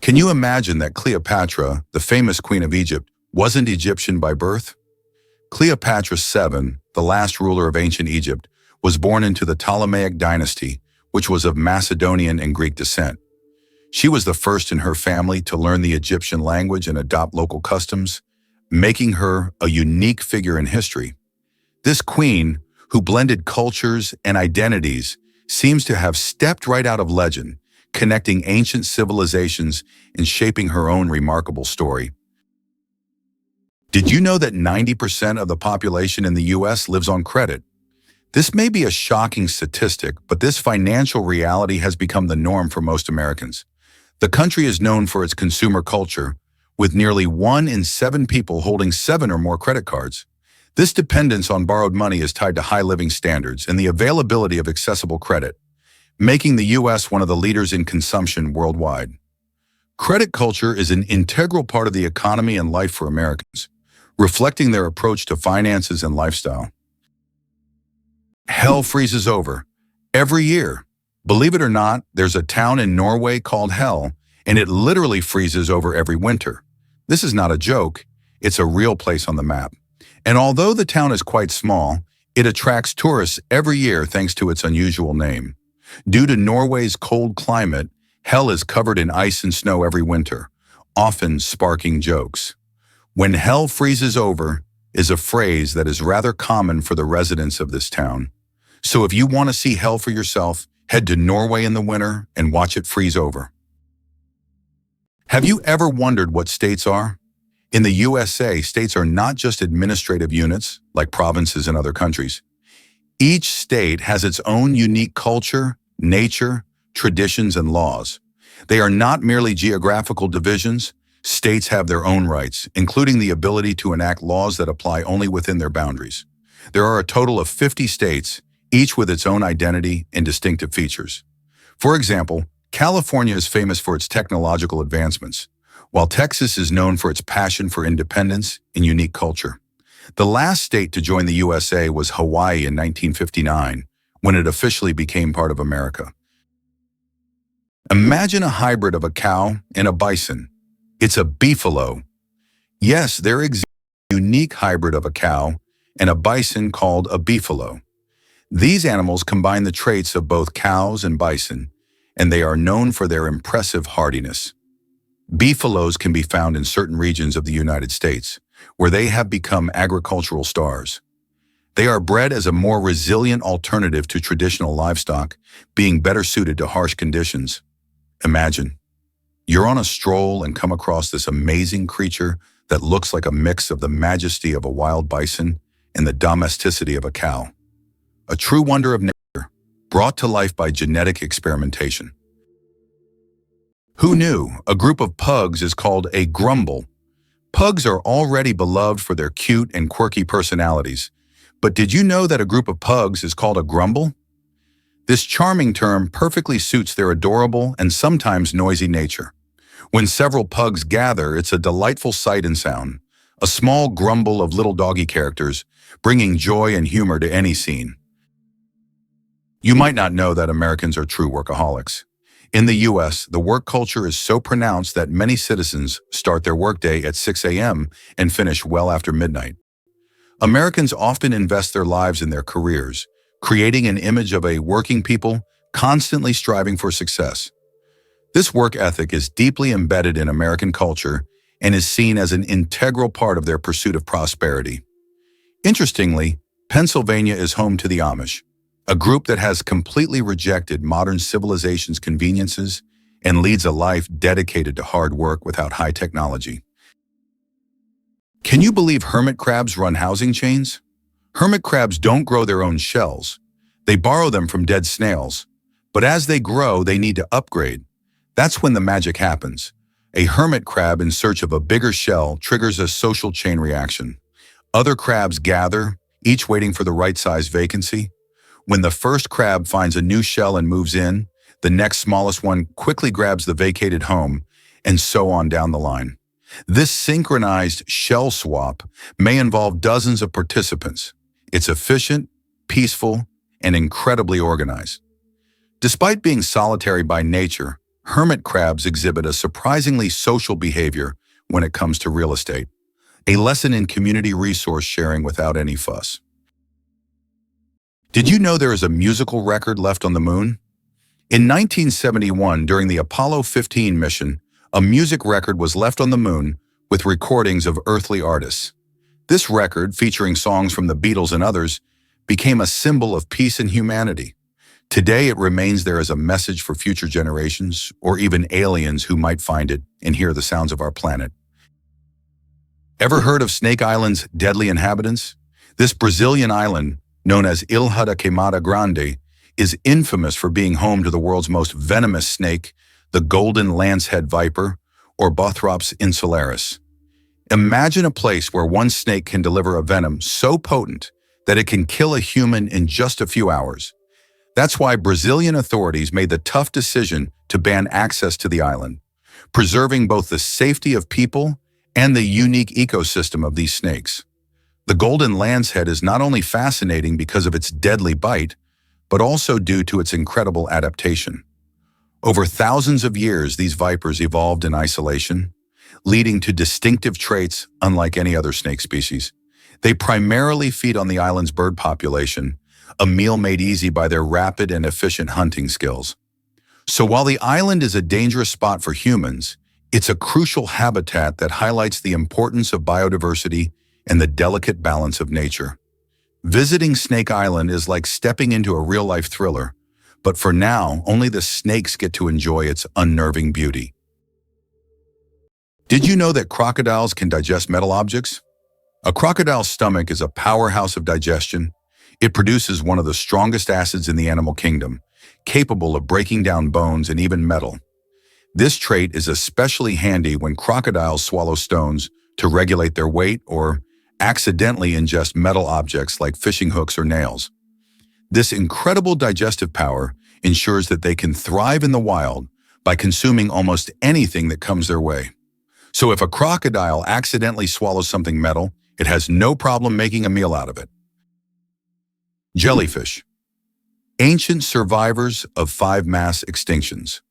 Can you imagine that Cleopatra, the famous queen of Egypt, wasn't Egyptian by birth? Cleopatra VII, the last ruler of ancient Egypt, was born into the Ptolemaic dynasty, which was of Macedonian and Greek descent. She was the first in her family to learn the Egyptian language and adopt local customs, making her a unique figure in history. This queen, who blended cultures and identities, seems to have stepped right out of legend, connecting ancient civilizations and shaping her own remarkable story. Did you know that 90% of the population in the US lives on credit? This may be a shocking statistic, but this financial reality has become the norm for most Americans. The country is known for its consumer culture, with nearly 1 in 7 people holding 7 or more credit cards. This dependence on borrowed money is tied to high living standards and the availability of accessible credit, making the U.S. one of the leaders in consumption worldwide. Credit culture is an integral part of the economy and life for Americans, reflecting their approach to finances and lifestyle. Hell freezes over every year. Believe it or not, there's a town in Norway called Hell, and it literally freezes over every winter. This is not a joke, it's a real place on the map. And although the town is quite small, it attracts tourists every year thanks to its unusual name. Due to Norway's cold climate, Hell is covered in ice and snow every winter, often sparking jokes. "When hell freezes over" is a phrase that is rather common for the residents of this town. So if you want to see hell for yourself, head to Norway in the winter and watch it freeze over. Have you ever wondered what states are? In the USA, states are not just administrative units, like provinces in other countries. Each state has its own unique culture, nature, traditions, and laws. They are not merely geographical divisions. States have their own rights, including the ability to enact laws that apply only within their boundaries. There are a total of 50 states, each with its own identity and distinctive features. For example, California is famous for its technological advancements, while Texas is known for its passion for independence and unique culture. The last state to join the USA was Hawaii in 1959, when it officially became part of America. Imagine a hybrid of a cow and a bison. It's a beefalo. Yes, there exists a unique hybrid of a cow and a bison called a beefalo. These animals combine the traits of both cows and bison, and they are known for their impressive hardiness. Beefalos can be found in certain regions of the United States, where they have become agricultural stars. They are bred as a more resilient alternative to traditional livestock, being better suited to harsh conditions. Imagine, you're on a stroll and come across this amazing creature that looks like a mix of the majesty of a wild bison and the domesticity of a cow. A true wonder of nature, brought to life by genetic experimentation. Who knew a group of pugs is called a grumble? Pugs are already beloved for their cute and quirky personalities, but did you know that a group of pugs is called a grumble? This charming term perfectly suits their adorable and sometimes noisy nature. When several pugs gather, it's a delightful sight and sound, a small grumble of little doggy characters, bringing joy and humor to any scene. You might not know that Americans are true workaholics. In the U.S., the work culture is so pronounced that many citizens start their workday at 6 a.m. and finish well after midnight. Americans often invest their lives in their careers, creating an image of a working people constantly striving for success. This work ethic is deeply embedded in American culture and is seen as an integral part of their pursuit of prosperity. Interestingly, Pennsylvania is home to the Amish, a group that has completely rejected modern civilization's conveniences and leads a life dedicated to hard work without high technology. Can you believe hermit crabs run housing chains? Hermit crabs don't grow their own shells. They borrow them from dead snails. But as they grow, they need to upgrade. That's when the magic happens. A hermit crab in search of a bigger shell triggers a social chain reaction. Other crabs gather, each waiting for the right size vacancy. When the first crab finds a new shell and moves in, the next smallest one quickly grabs the vacated home, and so on down the line. This synchronized shell swap may involve dozens of participants. It's efficient, peaceful, and incredibly organized. Despite being solitary by nature, Hermit crabs exhibit a surprisingly social behavior when it comes to real estate, a lesson in community resource sharing without any fuss. Did you know there is a musical record left on the moon? In 1971, during the Apollo 15 mission, a music record was left on the moon with recordings of earthly artists. This record, featuring songs from the Beatles and others, became a symbol of peace and humanity. Today, it remains there as a message for future generations, or even aliens who might find it and hear the sounds of our planet. Ever heard of Snake Island's deadly inhabitants? This Brazilian island, known as Ilha da Queimada Grande, is infamous for being home to the world's most venomous snake, the golden lancehead viper, or Bothrops insularis. Imagine a place where one snake can deliver a venom so potent that it can kill a human in just a few hours. That's why Brazilian authorities made the tough decision to ban access to the island, preserving both the safety of people and the unique ecosystem of these snakes. The golden lancehead is not only fascinating because of its deadly bite, but also due to its incredible adaptation. Over thousands of years, these vipers evolved in isolation, leading to distinctive traits unlike any other snake species. They primarily feed on the island's bird population, a meal made easy by their rapid and efficient hunting skills. So while the island is a dangerous spot for humans, it's a crucial habitat that highlights the importance of biodiversity and the delicate balance of nature. Visiting Snake Island is like stepping into a real-life thriller, but for now, only the snakes get to enjoy its unnerving beauty. Did you know that crocodiles can digest metal objects? A crocodile's stomach is a powerhouse of digestion. It produces one of the strongest acids in the animal kingdom, capable of breaking down bones and even metal. This trait is especially handy when crocodiles swallow stones to regulate their weight or accidentally ingest metal objects like fishing hooks or nails. This incredible digestive power ensures that they can thrive in the wild by consuming almost anything that comes their way. So if a crocodile accidentally swallows something metal, it has no problem making a meal out of it. Jellyfish, ancient survivors of 5 mass extinctions.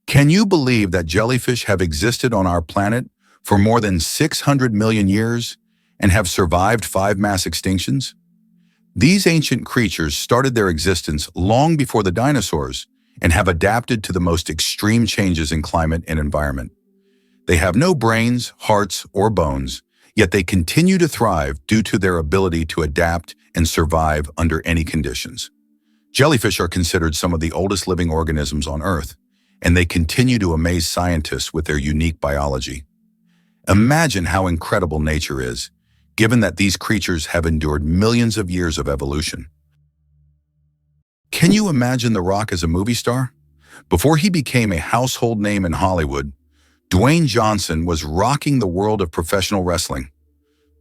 Can you believe that jellyfish have existed on our planet for more than 600 million years and have survived 5 mass extinctions? These ancient creatures started their existence long before the dinosaurs and have adapted to the most extreme changes in climate and environment. They have no brains, hearts, or bones, yet they continue to thrive due to their ability to adapt and survive under any conditions. Jellyfish are considered some of the oldest living organisms on Earth, and they continue to amaze scientists with their unique biology. Imagine how incredible nature is, given that these creatures have endured millions of years of evolution. Can you imagine The Rock as a movie star? Before he became a household name in Hollywood, Dwayne Johnson was rocking the world of professional wrestling.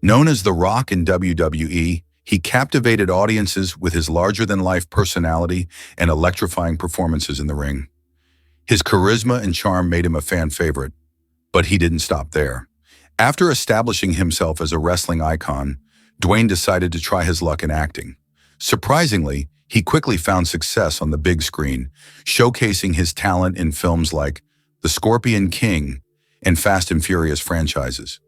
Known as The Rock in WWE, he captivated audiences with his larger-than-life personality and electrifying performances in the ring. His charisma and charm made him a fan favorite, but he didn't stop there. After establishing himself as a wrestling icon, Dwayne decided to try his luck in acting. Surprisingly, he quickly found success on the big screen, showcasing his talent in films like The Scorpion King and Fast and Furious franchises.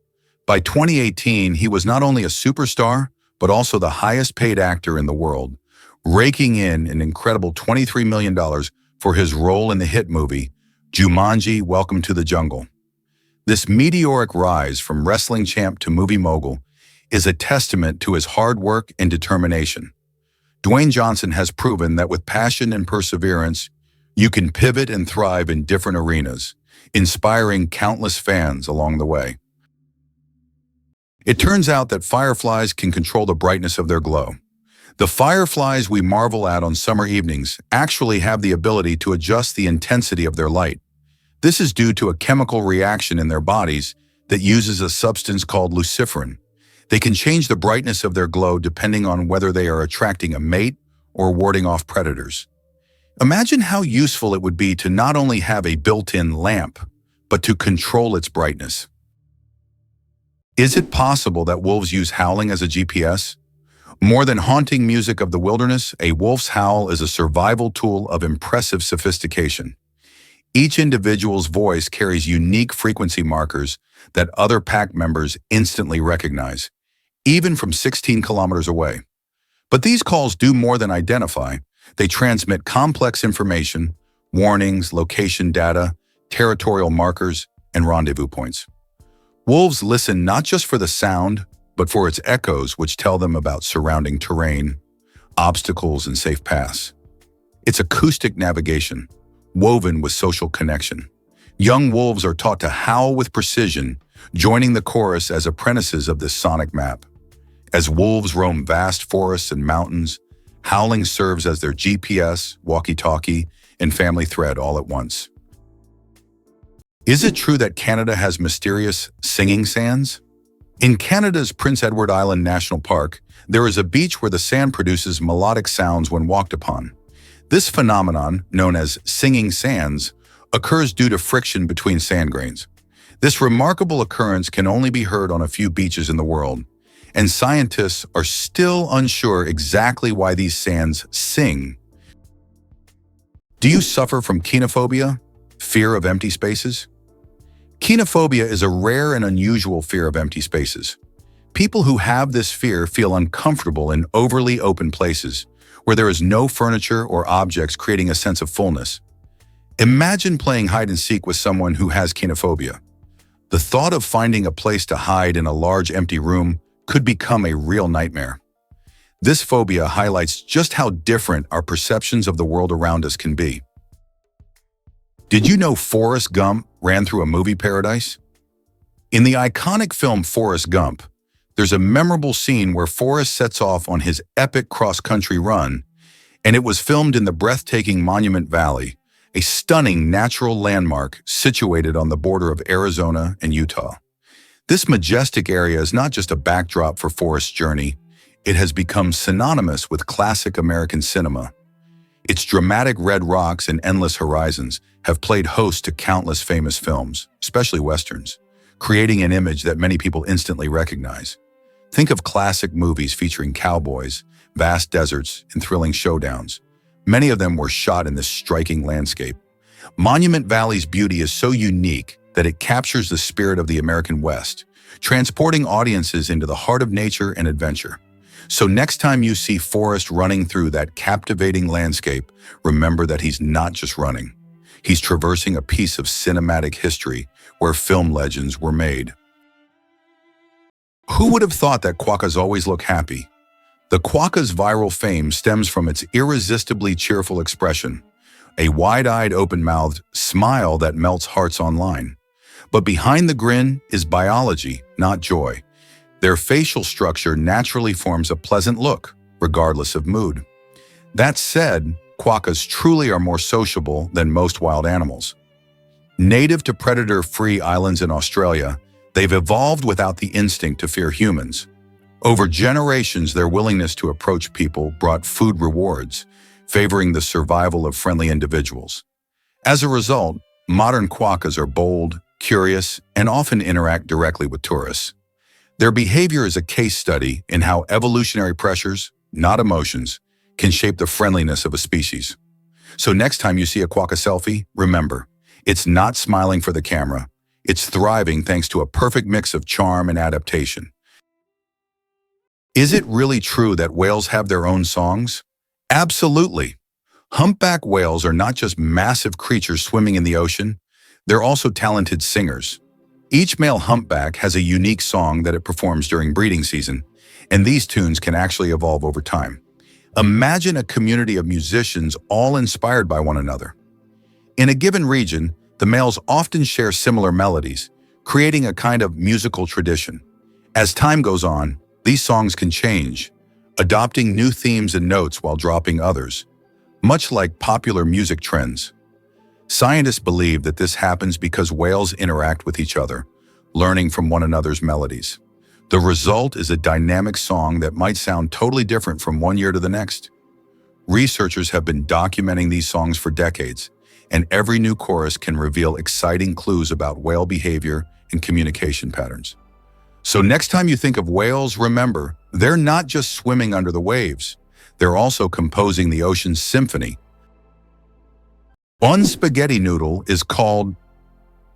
By 2018, he was not only a superstar, but also the highest-paid actor in the world, raking in an incredible $23 million for his role in the hit movie, Jumanji: Welcome to the Jungle. This meteoric rise from wrestling champ to movie mogul is a testament to his hard work and determination. Dwayne Johnson has proven that with passion and perseverance, you can pivot and thrive in different arenas, inspiring countless fans along the way. It turns out that fireflies can control the brightness of their glow. The fireflies we marvel at on summer evenings actually have the ability to adjust the intensity of their light. This is due to a chemical reaction in their bodies that uses a substance called luciferin. They can change the brightness of their glow depending on whether they are attracting a mate or warding off predators. Imagine how useful it would be to not only have a built-in lamp, but to control its brightness. Is it possible that wolves use howling as a GPS? More than haunting music of the wilderness, a wolf's howl is a survival tool of impressive sophistication. Each individual's voice carries unique frequency markers that other pack members instantly recognize, even from 16 kilometers away. But these calls do more than identify. They transmit complex information, warnings, location data, territorial markers, and rendezvous points. Wolves listen not just for the sound, but for its echoes, which tell them about surrounding terrain, obstacles, and safe paths. It's acoustic navigation, woven with social connection. Young wolves are taught to howl with precision, joining the chorus as apprentices of this sonic map. As wolves roam vast forests and mountains, howling serves as their GPS, walkie-talkie, and family thread all at once. Is it true that Canada has mysterious singing sands? In Canada's Prince Edward Island National Park, there is a beach where the sand produces melodic sounds when walked upon. This phenomenon, known as singing sands, occurs due to friction between sand grains. This remarkable occurrence can only be heard on a few beaches in the world, and scientists are still unsure exactly why these sands sing. Do you suffer from kenophobia, fear of empty spaces? Kenophobia is a rare and unusual fear of empty spaces. People who have this fear feel uncomfortable in overly open places, where there is no furniture or objects, creating a sense of fullness. Imagine playing hide-and-seek with someone who has kenophobia. The thought of finding a place to hide in a large empty room could become a real nightmare. This phobia highlights just how different our perceptions of the world around us can be. Did you know Forrest Gump ran through a movie paradise? In the iconic film Forrest Gump, there's a memorable scene where Forrest sets off on his epic cross-country run, and it was filmed in the breathtaking Monument Valley, a stunning natural landmark situated on the border of Arizona and Utah. This majestic area is not just a backdrop for Forrest's journey, it has become synonymous with classic American cinema. Its dramatic red rocks and endless horizons have played host to countless famous films, especially westerns, creating an image that many people instantly recognize. Think of classic movies featuring cowboys, vast deserts, and thrilling showdowns. Many of them were shot in this striking landscape. Monument Valley's beauty is so unique that it captures the spirit of the American West, transporting audiences into the heart of nature and adventure. So next time you see Forrest running through that captivating landscape, remember that he's not just running. He's traversing a piece of cinematic history where film legends were made. Who would have thought that quokkas always look happy? The quokka's viral fame stems from its irresistibly cheerful expression, a wide-eyed, open-mouthed smile that melts hearts online. But behind the grin is biology, not joy. Their facial structure naturally forms a pleasant look, regardless of mood. That said, quokkas truly are more sociable than most wild animals. Native to predator-free islands in Australia, they've evolved without the instinct to fear humans. Over generations, their willingness to approach people brought food rewards, favoring the survival of friendly individuals. As a result, modern quokkas are bold, curious, and often interact directly with tourists. Their behavior is a case study in how evolutionary pressures, not emotions, can shape the friendliness of a species. So next time you see a quokka selfie, remember, it's not smiling for the camera. It's thriving thanks to a perfect mix of charm and adaptation. Is it really true that whales have their own songs? Absolutely. Humpback whales are not just massive creatures swimming in the ocean, they're also talented singers. Each male humpback has a unique song that it performs during breeding season, and these tunes can actually evolve over time. Imagine a community of musicians all inspired by one another. In a given region, the males often share similar melodies, creating a kind of musical tradition. As time goes on, these songs can change, adopting new themes and notes while dropping others, much like popular music trends. Scientists believe that this happens because whales interact with each other, learning from one another's melodies. The result is a dynamic song that might sound totally different from one year to the next. Researchers have been documenting these songs for decades, and every new chorus can reveal exciting clues about whale behavior and communication patterns. So next time you think of whales, remember, they're not just swimming under the waves. They're also composing the ocean's symphony. One spaghetti noodle is called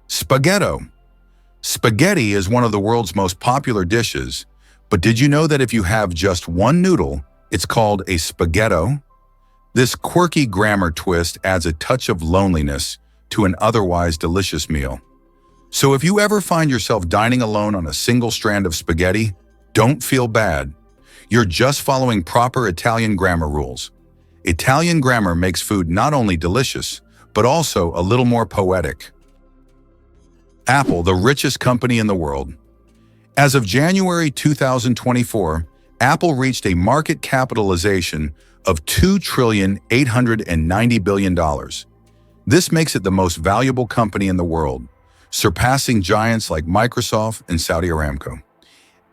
spaghetto. Spaghetti is one of the world's most popular dishes, but did you know that if you have just one noodle, it's called a spaghetto? This quirky grammar twist adds a touch of loneliness to an otherwise delicious meal. So if you ever find yourself dining alone on a single strand of spaghetti, don't feel bad. You're just following proper Italian grammar rules. Italian grammar makes food not only delicious, but also a little more poetic. Apple, the richest company in the world. As of January 2024, Apple reached a market capitalization of $2,890 billion. This makes it the most valuable company in the world, surpassing giants like Microsoft and Saudi Aramco.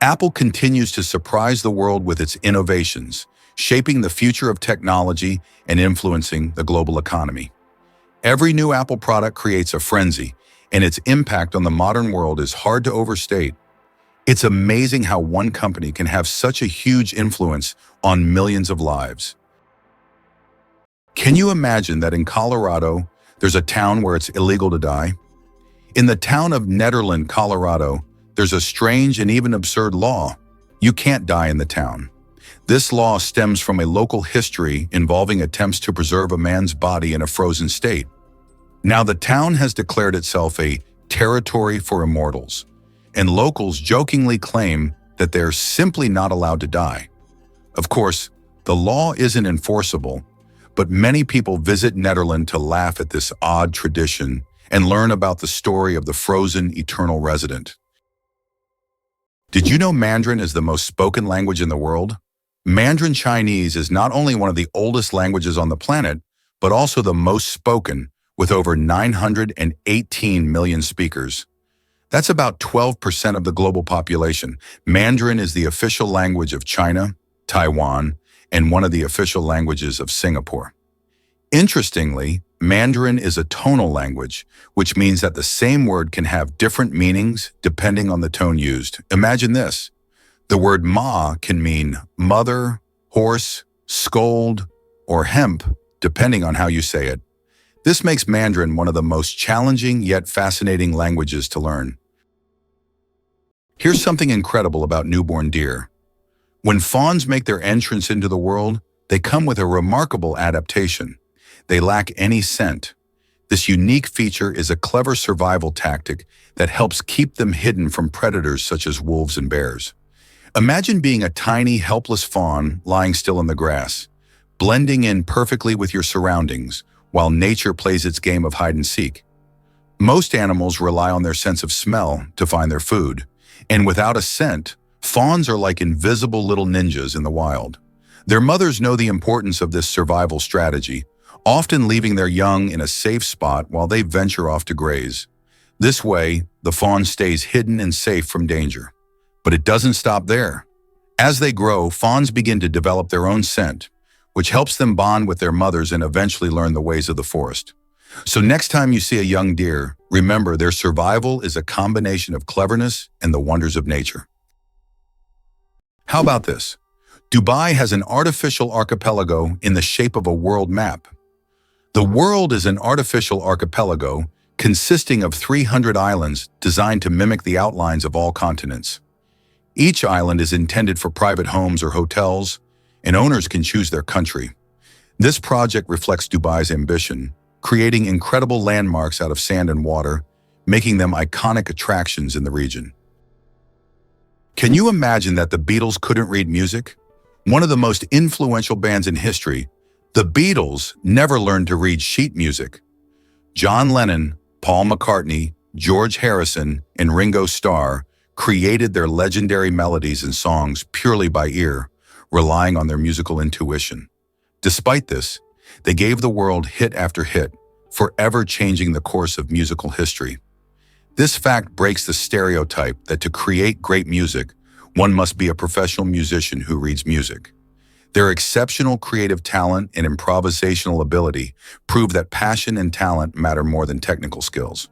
Apple continues to surprise the world with its innovations, shaping the future of technology and influencing the global economy. Every new Apple product creates a frenzy, and its impact on the modern world is hard to overstate. It's amazing how one company can have such a huge influence on millions of lives. Can you imagine that in Colorado, there's a town where it's illegal to die? In the town of Nederland, Colorado, there's a strange and even absurd law. You can't die in the town. This law stems from a local history involving attempts to preserve a man's body in a frozen state. Now the town has declared itself a territory for immortals, and locals jokingly claim that they're simply not allowed to die. Of course, the law isn't enforceable, but many people visit Nederland to laugh at this odd tradition and learn about the story of the frozen eternal resident. Did you know Mandarin is the most spoken language in the world? Mandarin Chinese is not only one of the oldest languages on the planet, but also the most spoken, with over 918 million speakers. That's about 12% of the global population. Mandarin is the official language of China, Taiwan, and one of the official languages of Singapore. Interestingly, Mandarin is a tonal language, which means that the same word can have different meanings depending on the tone used. Imagine this. The word ma can mean mother, horse, scold, or hemp, depending on how you say it. This makes Mandarin one of the most challenging yet fascinating languages to learn. Here's something incredible about newborn deer. When fawns make their entrance into the world, they come with a remarkable adaptation. They lack any scent. This unique feature is a clever survival tactic that helps keep them hidden from predators such as wolves and bears. Imagine being a tiny, helpless fawn lying still in the grass, blending in perfectly with your surroundings while nature plays its game of hide and seek. Most animals rely on their sense of smell to find their food, and without a scent, fawns are like invisible little ninjas in the wild. Their mothers know the importance of this survival strategy, often leaving their young in a safe spot while they venture off to graze. This way, the fawn stays hidden and safe from danger. But it doesn't stop there. As they grow, fawns begin to develop their own scent, which helps them bond with their mothers and eventually learn the ways of the forest. So next time you see a young deer, remember their survival is a combination of cleverness and the wonders of nature. How about this? Dubai has an artificial archipelago in the shape of a world map. The world is an artificial archipelago consisting of 300 islands designed to mimic the outlines of all continents. Each island is intended for private homes or hotels, and owners can choose their country. This project reflects Dubai's ambition, creating incredible landmarks out of sand and water, making them iconic attractions in the region. Can you imagine that the Beatles couldn't read music? One of the most influential bands in history, the Beatles never learned to read sheet music. John Lennon, Paul McCartney, George Harrison, and Ringo Starr created their legendary melodies and songs purely by ear, relying on their musical intuition. Despite this, they gave the world hit after hit, forever changing the course of musical history. This fact breaks the stereotype that to create great music, one must be a professional musician who reads music. Their exceptional creative talent and improvisational ability prove that passion and talent matter more than technical skills.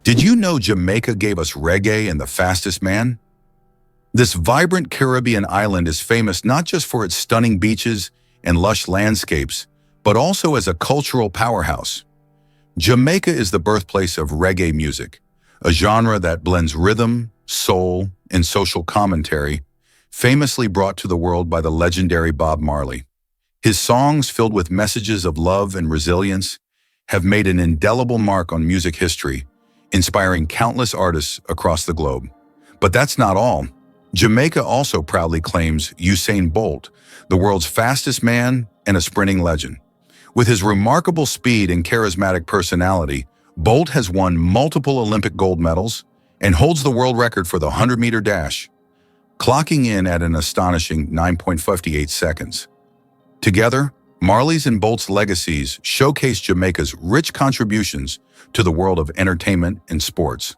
Did you know Jamaica gave us reggae and the fastest man? This vibrant Caribbean island is famous not just for its stunning beaches and lush landscapes, but also as a cultural powerhouse. Jamaica is the birthplace of reggae music, a genre that blends rhythm, soul, and social commentary, famously brought to the world by the legendary Bob Marley. His songs, filled with messages of love and resilience, have made an indelible mark on music history, inspiring countless artists across the globe. But that's not all. Jamaica also proudly claims Usain Bolt, the world's fastest man and a sprinting legend. With his remarkable speed and charismatic personality, Bolt has won multiple Olympic gold medals and holds the world record for the 100-meter dash, clocking in at an astonishing 9.58 seconds. Together, Marley's and Bolt's legacies showcase Jamaica's rich contributions to the world of entertainment and sports.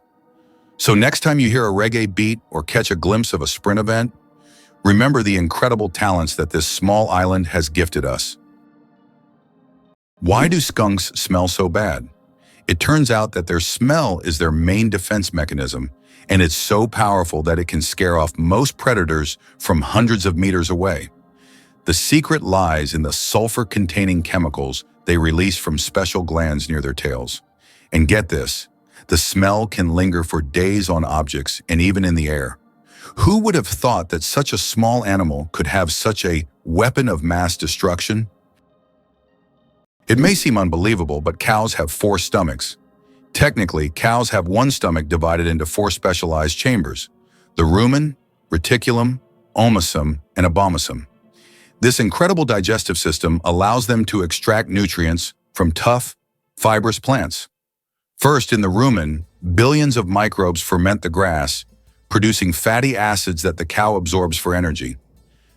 So next time you hear a reggae beat or catch a glimpse of a sprint event, remember the incredible talents that this small island has gifted us. Why do skunks smell so bad? It turns out that their smell is their main defense mechanism, and it's so powerful that it can scare off most predators from hundreds of meters away. The secret lies in the sulfur-containing chemicals they release from special glands near their tails. And get this, the smell can linger for days on objects and even in the air. Who would have thought that such a small animal could have such a weapon of mass destruction? It may seem unbelievable, but cows have 4 stomachs. Technically, cows have one stomach divided into 4 specialized chambers: the rumen, reticulum, omasum, and abomasum. This incredible digestive system allows them to extract nutrients from tough, fibrous plants. First, in the rumen, billions of microbes ferment the grass, producing fatty acids that the cow absorbs for energy.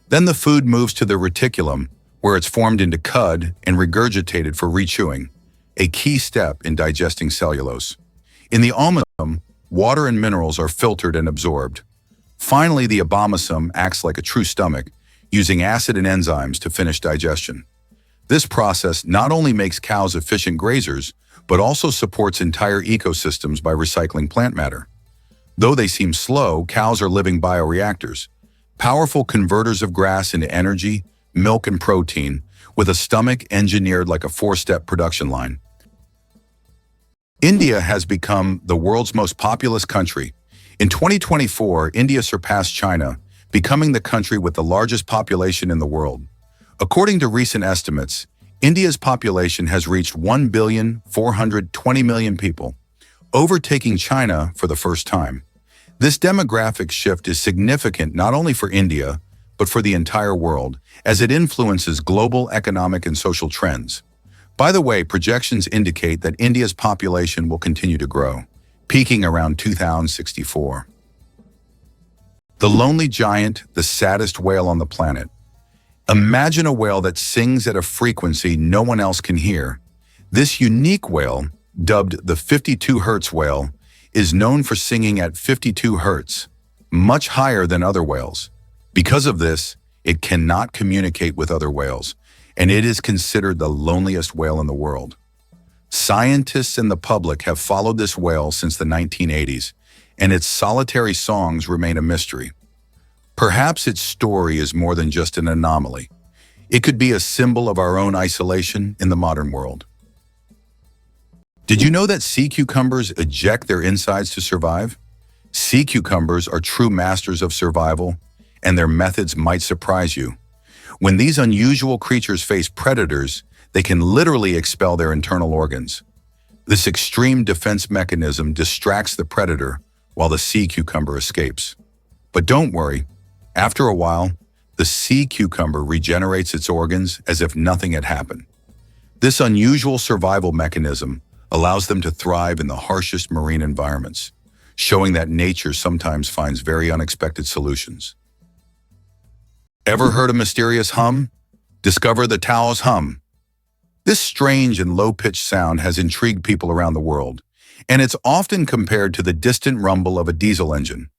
Then the food moves to the reticulum, where it's formed into cud and regurgitated for rechewing, a key step in digesting cellulose. In the omasum, water and minerals are filtered and absorbed. Finally, the abomasum acts like a true stomach, using acid and enzymes to finish digestion. This process not only makes cows efficient grazers, but also supports entire ecosystems by recycling plant matter. Though they seem slow, cows are living bioreactors, powerful converters of grass into energy, milk, and protein, with a stomach engineered like a 4-step production line. India has become the world's most populous country. In 2024, India surpassed China, becoming the country with the largest population in the world. According to recent estimates, India's population has reached 1,420,000,000 people, overtaking China for the first time. This demographic shift is significant not only for India, but for the entire world, as it influences global economic and social trends. By the way, projections indicate that India's population will continue to grow, peaking around 2064. The lonely giant, the saddest whale on the planet. Imagine a whale that sings at a frequency no one else can hear. This unique whale, dubbed the 52 Hertz whale, is known for singing at 52 Hertz, much higher than other whales. Because of this, it cannot communicate with other whales, and it is considered the loneliest whale in the world. Scientists and the public have followed this whale since the 1980s, and its solitary songs remain a mystery. Perhaps its story is more than just an anomaly. It could be a symbol of our own isolation in the modern world. Did you know that sea cucumbers eject their insides to survive? Sea cucumbers are true masters of survival, and their methods might surprise you. When these unusual creatures face predators, they can literally expel their internal organs. This extreme defense mechanism distracts the predator while the sea cucumber escapes. But don't worry, after a while, the sea cucumber regenerates its organs as if nothing had happened. This unusual survival mechanism allows them to thrive in the harshest marine environments, showing that nature sometimes finds very unexpected solutions. Ever heard a mysterious hum? Discover the Tao's hum. This strange and low-pitched sound has intrigued people around the world, and it's often compared to the distant rumble of a diesel engine.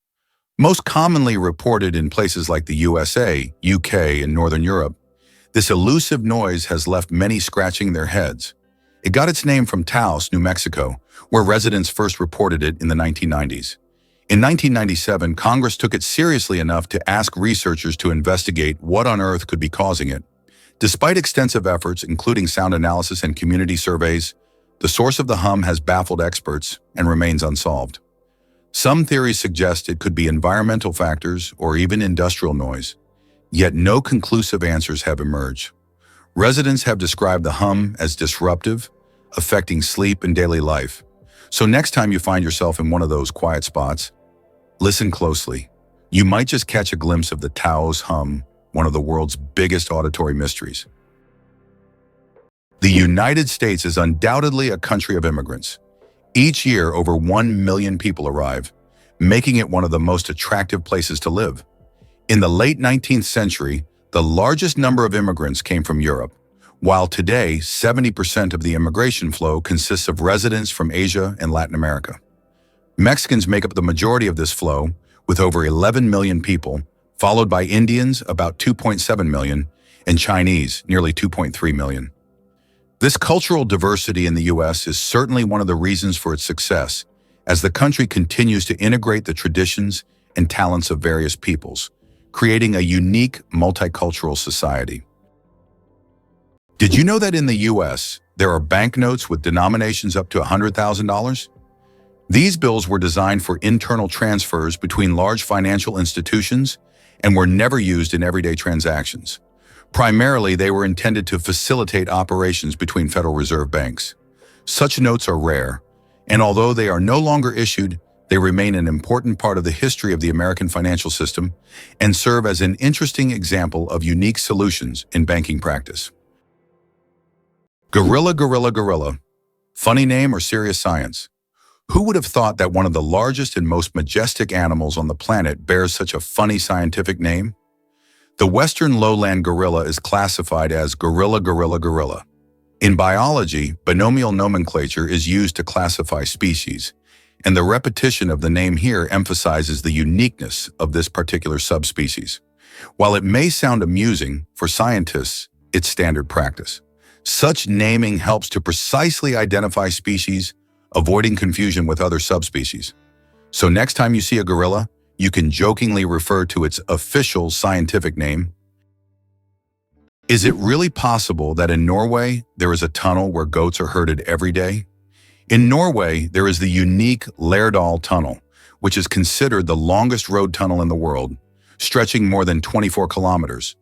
Most commonly reported in places like the USA, UK, and Northern Europe, this elusive noise has left many scratching their heads. It got its name from Taos, New Mexico, where residents first reported it in the 1990s. In 1997, Congress took it seriously enough to ask researchers to investigate what on earth could be causing it. Despite extensive efforts, including sound analysis and community surveys, the source of the hum has baffled experts and remains unsolved. Some theories suggest it could be environmental factors or even industrial noise, yet no conclusive answers have emerged. Residents have described the hum as disruptive, affecting sleep and daily life. So next time you find yourself in one of those quiet spots, listen closely. You might just catch a glimpse of the Taos hum, one of the world's biggest auditory mysteries. The United States is undoubtedly a country of immigrants. Each year, over 1 million people arrive, making it one of the most attractive places to live. In the late 19th century, the largest number of immigrants came from Europe, while today 70% of the immigration flow consists of residents from Asia and Latin America. Mexicans make up the majority of this flow, with over 11 million people, followed by Indians, about 2.7 million, and Chinese, nearly 2.3 million. This cultural diversity in the U.S. is certainly one of the reasons for its success, as the country continues to integrate the traditions and talents of various peoples, creating a unique multicultural society. Did you know that in the U.S., there are banknotes with denominations up to $100,000? These bills were designed for internal transfers between large financial institutions and were never used in everyday transactions. Primarily, they were intended to facilitate operations between Federal Reserve banks. Such notes are rare, and although they are no longer issued, they remain an important part of the history of the American financial system and serve as an interesting example of unique solutions in banking practice. Gorilla, gorilla, gorilla. Funny name or serious science? Who would have thought that one of the largest and most majestic animals on the planet bears such a funny scientific name? The western lowland gorilla is classified as gorilla, gorilla, gorilla. In biology, binomial nomenclature is used to classify species, and the repetition of the name here emphasizes the uniqueness of this particular subspecies. While it may sound amusing, for scientists, it's standard practice. Such naming helps to precisely identify species, avoiding confusion with other subspecies. So next time you see a gorilla, you can jokingly refer to its official scientific name. Is it really possible that in Norway, there is a tunnel where goats are herded every day? In Norway, there is the unique Lærdal Tunnel, which is considered the longest road tunnel in the world, stretching more than 24 kilometers.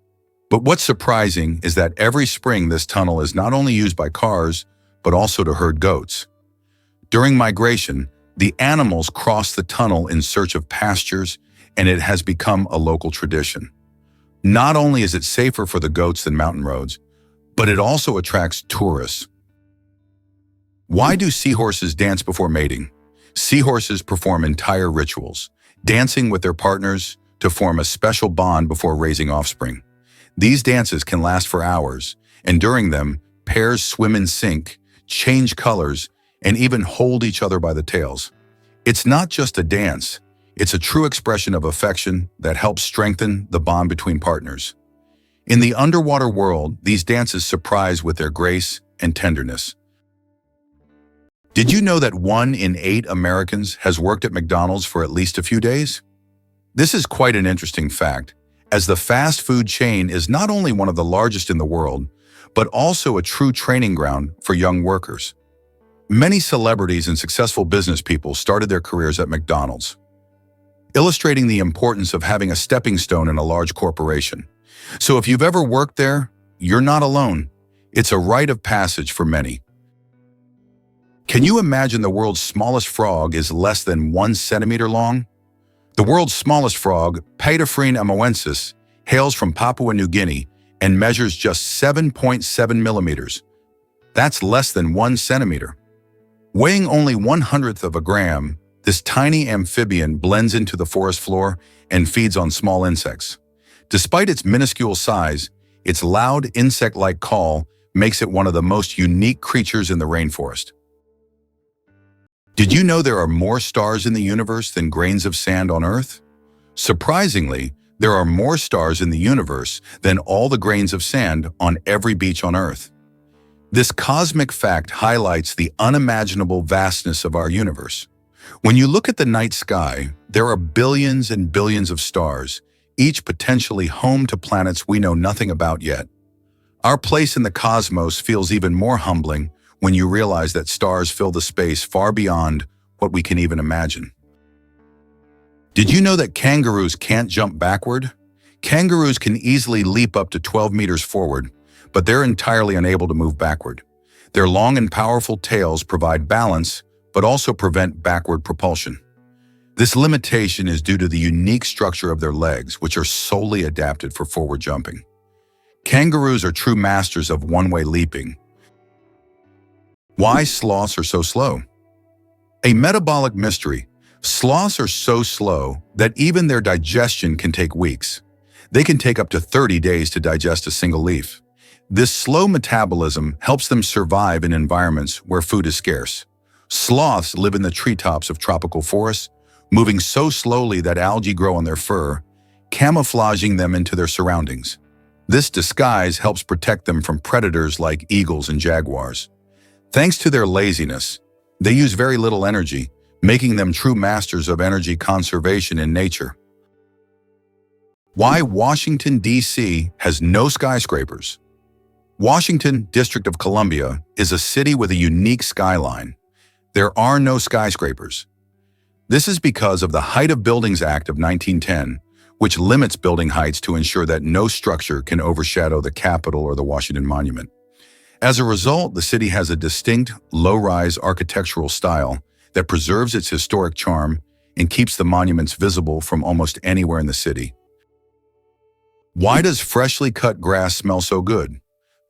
But what's surprising is that every spring this tunnel is not only used by cars, but also to herd goats. During migration, the animals cross the tunnel in search of pastures, and it has become a local tradition. Not only is it safer for the goats than mountain roads, but it also attracts tourists. Why do seahorses dance before mating? Seahorses perform entire rituals, dancing with their partners to form a special bond before raising offspring. These dances can last for hours, and during them, pairs swim in sync, change colors, and even hold each other by the tails. It's not just a dance, it's a true expression of affection that helps strengthen the bond between partners. In the underwater world, these dances surprise with their grace and tenderness. Did you know that 1 in 8 Americans has worked at McDonald's for at least a few days? This is quite an interesting fact, as the fast food chain is not only one of the largest in the world, but also a true training ground for young workers. Many celebrities and successful business people started their careers at McDonald's, illustrating the importance of having a stepping stone in a large corporation. So if you've ever worked there, you're not alone. It's a rite of passage for many. Can you imagine the world's smallest frog is less than 1 centimeter long? The world's smallest frog, Paedophryne amoensis, hails from Papua New Guinea and measures just 7.7 millimeters. That's less than 1 centimeter. Weighing only 1/100th of a gram, this tiny amphibian blends into the forest floor and feeds on small insects. Despite its minuscule size, its loud insect-like call makes it one of the most unique creatures in the rainforest. Did you know there are more stars in the universe than grains of sand on Earth? Surprisingly, there are more stars in the universe than all the grains of sand on every beach on Earth. This cosmic fact highlights the unimaginable vastness of our universe. When you look at the night sky, there are billions and billions of stars, each potentially home to planets we know nothing about yet. Our place in the cosmos feels even more humbling when you realize that stars fill the space far beyond what we can even imagine. Did you know that kangaroos can't jump backward? Kangaroos can easily leap up to 12 meters forward, but they're entirely unable to move backward. Their long and powerful tails provide balance, but also prevent backward propulsion. This limitation is due to the unique structure of their legs, which are solely adapted for forward jumping. Kangaroos are true masters of one-way leaping. Why sloths are so slow? A metabolic mystery. Sloths are so slow that even their digestion can take weeks. They can take up to 30 days to digest a single leaf. This slow metabolism helps them survive in environments where food is scarce. Sloths live in the treetops of tropical forests, moving so slowly that algae grow on their fur, camouflaging them into their surroundings. This disguise helps protect them from predators like eagles and jaguars. Thanks to their laziness, they use very little energy, making them true masters of energy conservation in nature. Why Washington, D.C. has no skyscrapers? Washington, District of Columbia, is a city with a unique skyline. There are no skyscrapers. This is because of the Height of Buildings Act of 1910, which limits building heights to ensure that no structure can overshadow the Capitol or the Washington Monument. As a result, the city has a distinct, low-rise architectural style that preserves its historic charm and keeps the monuments visible from almost anywhere in the city. Why does freshly cut grass smell so good?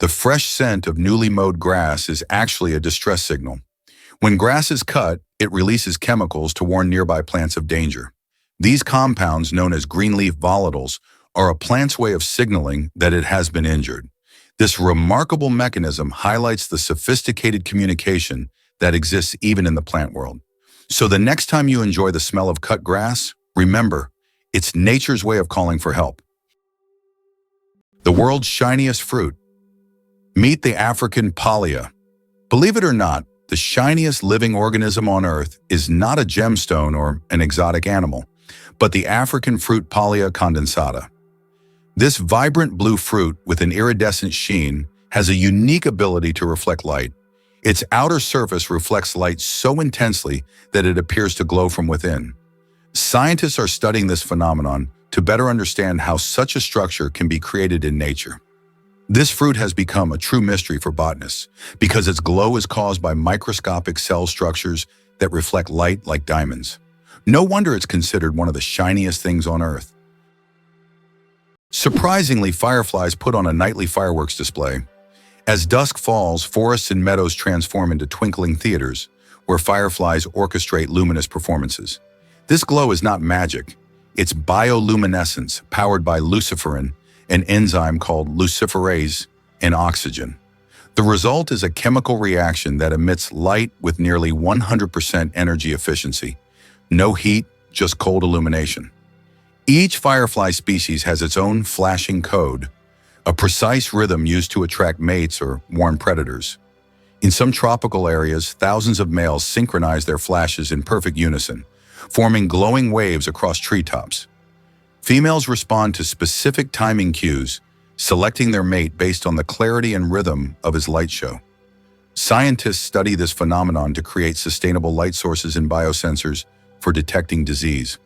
The fresh scent of newly mowed grass is actually a distress signal. When grass is cut, it releases chemicals to warn nearby plants of danger. These compounds, known as greenleaf volatiles, are a plant's way of signaling that it has been injured. This remarkable mechanism highlights the sophisticated communication that exists even in the plant world. So the next time you enjoy the smell of cut grass, remember, it's nature's way of calling for help. The world's shiniest fruit. Meet the African palea. Believe it or not, the shiniest living organism on Earth is not a gemstone or an exotic animal, but the African fruit Palea condensata. This vibrant blue fruit with an iridescent sheen has a unique ability to reflect light. Its outer surface reflects light so intensely that it appears to glow from within. Scientists are studying this phenomenon to better understand how such a structure can be created in nature. This fruit has become a true mystery for botanists because its glow is caused by microscopic cell structures that reflect light like diamonds. No wonder it's considered one of the shiniest things on Earth. Surprisingly, fireflies put on a nightly fireworks display. As dusk falls, forests and meadows transform into twinkling theaters where fireflies orchestrate luminous performances. This glow is not magic. It's bioluminescence powered by luciferin, an enzyme called luciferase, and oxygen. The result is a chemical reaction that emits light with nearly 100% energy efficiency. No heat, just cold illumination. Each firefly species has its own flashing code, a precise rhythm used to attract mates or warn predators. In some tropical areas, thousands of males synchronize their flashes in perfect unison, forming glowing waves across treetops. Females respond to specific timing cues, selecting their mate based on the clarity and rhythm of his light show. Scientists study this phenomenon to create sustainable light sources and biosensors for detecting disease.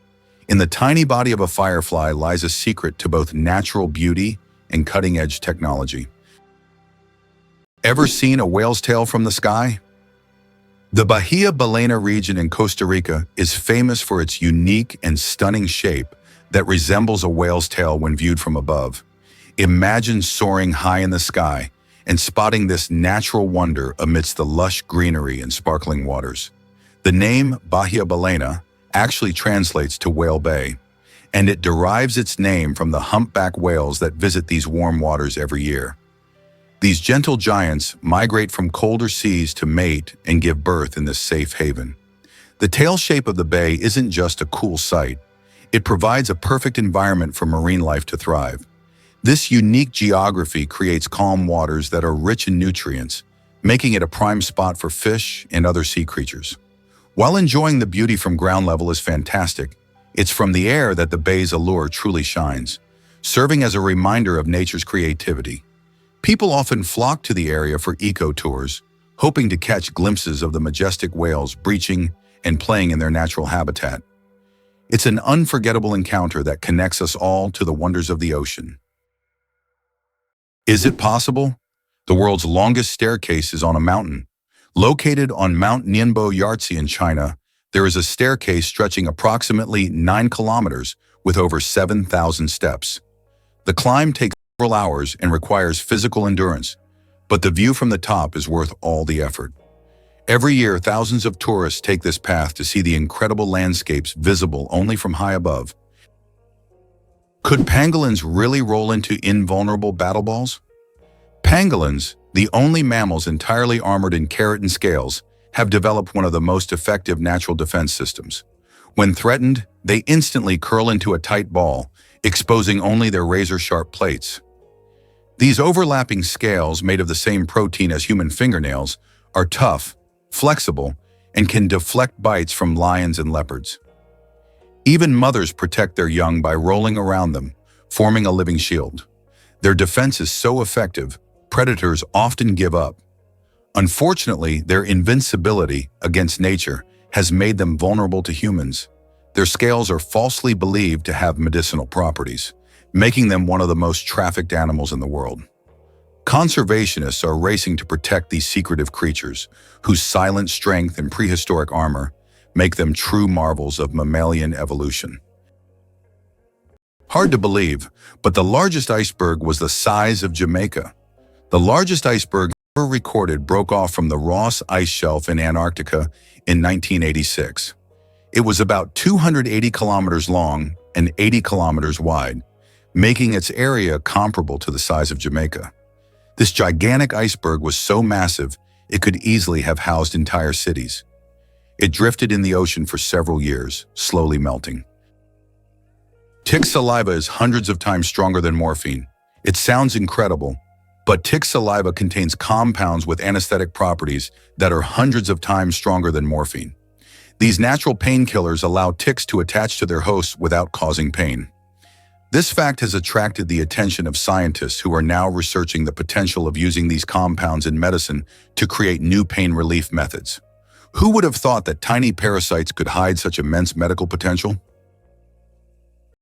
In the tiny body of a firefly lies a secret to both natural beauty and cutting-edge technology. Ever seen a whale's tail from the sky? The Bahia Ballena region in Costa Rica is famous for its unique and stunning shape that resembles a whale's tail when viewed from above. Imagine soaring high in the sky and spotting this natural wonder amidst the lush greenery and sparkling waters. The name Bahia Ballena actually translates to Whale Bay, and it derives its name from the humpback whales that visit these warm waters every year. These gentle giants migrate from colder seas to mate and give birth in this safe haven. The tail shape of the bay isn't just a cool sight. It provides a perfect environment for marine life to thrive. This unique geography creates calm waters that are rich in nutrients, making it a prime spot for fish and other sea creatures. While enjoying the beauty from ground level is fantastic, it's from the air that the bay's allure truly shines, serving as a reminder of nature's creativity. People often flock to the area for eco-tours, hoping to catch glimpses of the majestic whales breaching and playing in their natural habitat. It's an unforgettable encounter that connects us all to the wonders of the ocean. Is it possible? The world's longest staircase is on a mountain. Located on Mount Nianbo Yartze in China, there is a staircase stretching approximately 9 kilometers with over 7,000 steps. The climb takes several hours and requires physical endurance, but the view from the top is worth all the effort. Every year, thousands of tourists take this path to see the incredible landscapes visible only from high above. Could pangolins really roll into invulnerable battle balls? Pangolins, the only mammals entirely armored in keratin scales, have developed one of the most effective natural defense systems. When threatened, they instantly curl into a tight ball, exposing only their razor-sharp plates. These overlapping scales, made of the same protein as human fingernails, are tough, flexible, and can deflect bites from lions and leopards. Even mothers protect their young by rolling around them, forming a living shield. Their defense is so effective, predators often give up. Unfortunately, their invincibility against nature has made them vulnerable to humans. Their scales are falsely believed to have medicinal properties, making them one of the most trafficked animals in the world. Conservationists are racing to protect these secretive creatures, whose silent strength and prehistoric armor make them true marvels of mammalian evolution. Hard to believe, but the largest iceberg was the size of Jamaica. The largest iceberg ever recorded broke off from the Ross Ice Shelf in Antarctica in 1986. It was about 280 kilometers long and 80 kilometers wide, making its area comparable to the size of Jamaica. This gigantic iceberg was so massive, it could easily have housed entire cities. It drifted in the ocean for several years, slowly melting. Tick saliva is hundreds of times stronger than morphine. It sounds incredible, but tick saliva contains compounds with anesthetic properties that are hundreds of times stronger than morphine. These natural painkillers allow ticks to attach to their hosts without causing pain. This fact has attracted the attention of scientists who are now researching the potential of using these compounds in medicine to create new pain relief methods. Who would have thought that tiny parasites could hide such immense medical potential?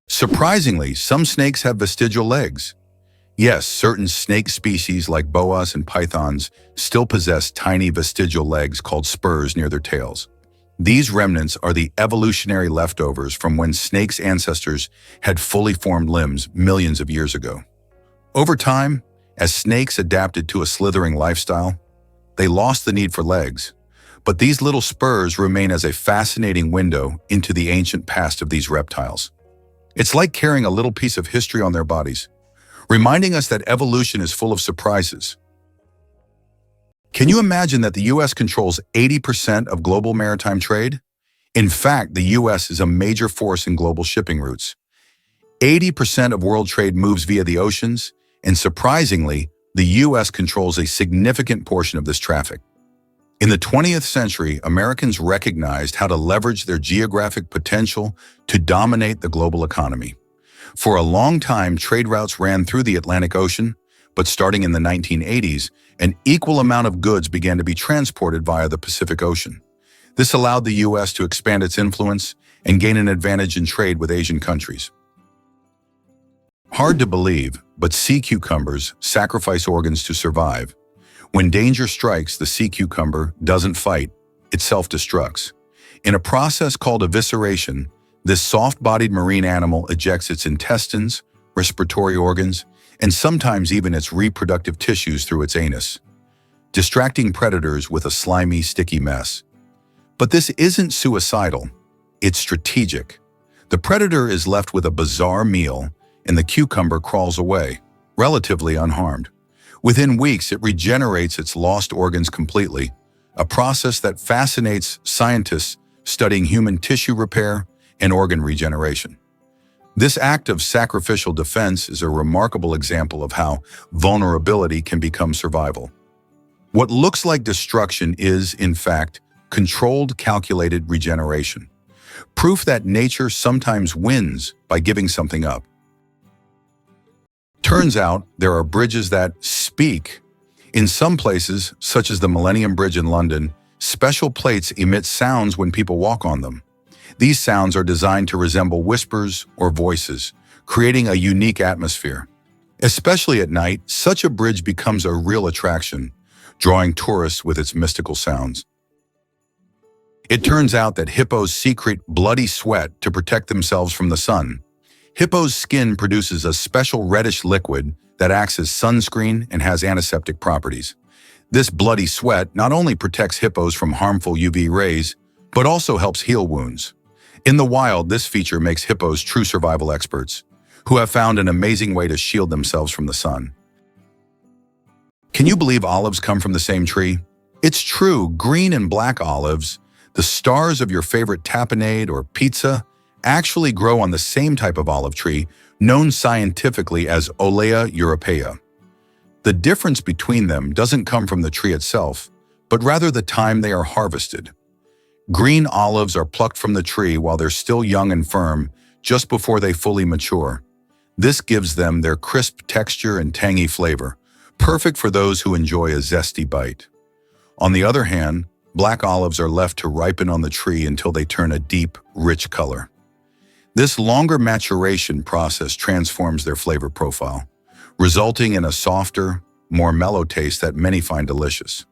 Surprisingly, some snakes have vestigial legs. Yes, certain snake species like boas and pythons still possess tiny vestigial legs called spurs near their tails. These remnants are the evolutionary leftovers from when snakes' ancestors had fully formed limbs millions of years ago. Over time, as snakes adapted to a slithering lifestyle, they lost the need for legs. But these little spurs remain as a fascinating window into the ancient past of these reptiles. It's like carrying a little piece of history on their bodies, reminding us that evolution is full of surprises. Can you imagine that the U.S. controls 80% of global maritime trade? In fact, the U.S. is a major force in global shipping routes. 80% of world trade moves via the oceans, and surprisingly, the U.S. controls a significant portion of this traffic. In the 20th century, Americans recognized how to leverage their geographic potential to dominate the global economy. For a long time, trade routes ran through the Atlantic Ocean, but starting in the 1980s, an equal amount of goods began to be transported via the Pacific Ocean. This allowed the U.S. to expand its influence and gain an advantage in trade with Asian countries. Hard to believe, but sea cucumbers sacrifice organs to survive. When danger strikes, the sea cucumber doesn't fight, it self-destructs. In a process called evisceration, this soft-bodied marine animal ejects its intestines, respiratory organs, and sometimes even its reproductive tissues through its anus, distracting predators with a slimy, sticky mess. But this isn't suicidal, it's strategic. The predator is left with a bizarre meal, and the cucumber crawls away, relatively unharmed. Within weeks, it regenerates its lost organs completely, a process that fascinates scientists studying human tissue repair and organ regeneration. This act of sacrificial defense is a remarkable example of how vulnerability can become survival. What looks like destruction is, in fact, controlled, calculated regeneration. Proof that nature sometimes wins by giving something up. Turns out there are bridges that speak. In some places, such as the Millennium Bridge in London, special plates emit sounds when people walk on them. These sounds are designed to resemble whispers or voices, creating a unique atmosphere. Especially at night, such a bridge becomes a real attraction, drawing tourists with its mystical sounds. It turns out that hippos secrete bloody sweat to protect themselves from the sun. Hippo's skin produces a special reddish liquid that acts as sunscreen and has antiseptic properties. This bloody sweat not only protects hippos from harmful UV rays, but also helps heal wounds. In the wild, this feature makes hippos true survival experts, who have found an amazing way to shield themselves from the sun. Can you believe olives come from the same tree? It's true, green and black olives, the stars of your favorite tapenade or pizza, actually grow on the same type of olive tree, known scientifically as Olea europaea. The difference between them doesn't come from the tree itself, but rather the time they are harvested. Green olives are plucked from the tree while they're still young and firm, just before they fully mature. This gives them their crisp texture and tangy flavor, perfect for those who enjoy a zesty bite. On the other hand, black olives are left to ripen on the tree until they turn a deep, rich color. This longer maturation process transforms their flavor profile, resulting in a softer, more mellow taste that many find delicious.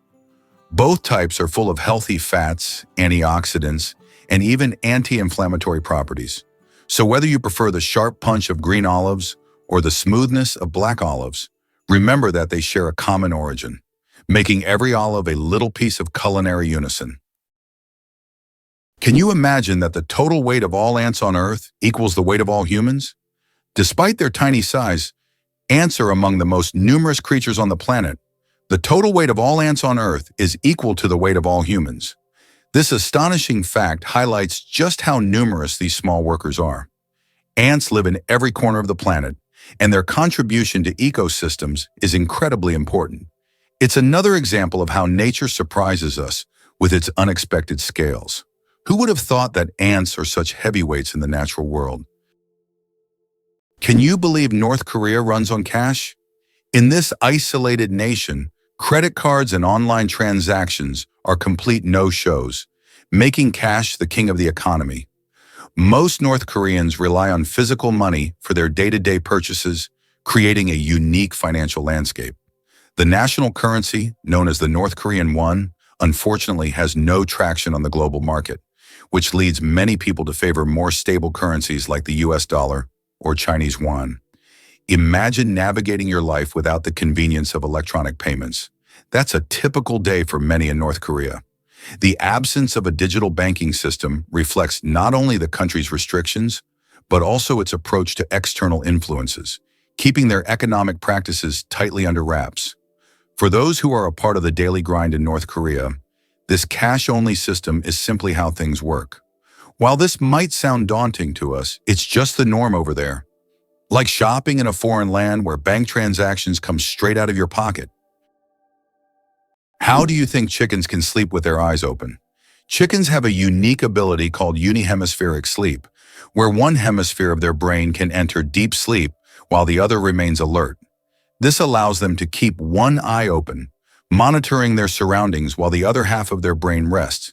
Both types are full of healthy fats, antioxidants, and even anti-inflammatory properties. So whether you prefer the sharp punch of green olives or the smoothness of black olives, remember that they share a common origin, making every olive a little piece of culinary unison. Can you imagine that the total weight of all ants on Earth equals the weight of all humans? Despite their tiny size, ants are among the most numerous creatures on the planet. The total weight of all ants on Earth is equal to the weight of all humans. This astonishing fact highlights just how numerous these small workers are. Ants live in every corner of the planet, and their contribution to ecosystems is incredibly important. It's another example of how nature surprises us with its unexpected scales. Who would have thought that ants are such heavyweights in the natural world? Can you believe North Korea runs on cash? In this isolated nation, credit cards and online transactions are complete no-shows, making cash the king of the economy. Most North Koreans rely on physical money for their day-to-day purchases, creating a unique financial landscape. The national currency, known as the North Korean won, unfortunately has no traction on the global market, which leads many people to favor more stable currencies like the US dollar or Chinese yuan. Imagine navigating your life without the convenience of electronic payments. That's a typical day for many in North Korea. The absence of a digital banking system reflects not only the country's restrictions, but also its approach to external influences, keeping their economic practices tightly under wraps. For those who are a part of the daily grind in North Korea, this cash-only system is simply how things work. While this might sound daunting to us, it's just the norm over there. Like shopping in a foreign land where bank transactions come straight out of your pocket. How do you think chickens can sleep with their eyes open? Chickens have a unique ability called unihemispheric sleep, where one hemisphere of their brain can enter deep sleep while the other remains alert. This allows them to keep one eye open, monitoring their surroundings while the other half of their brain rests.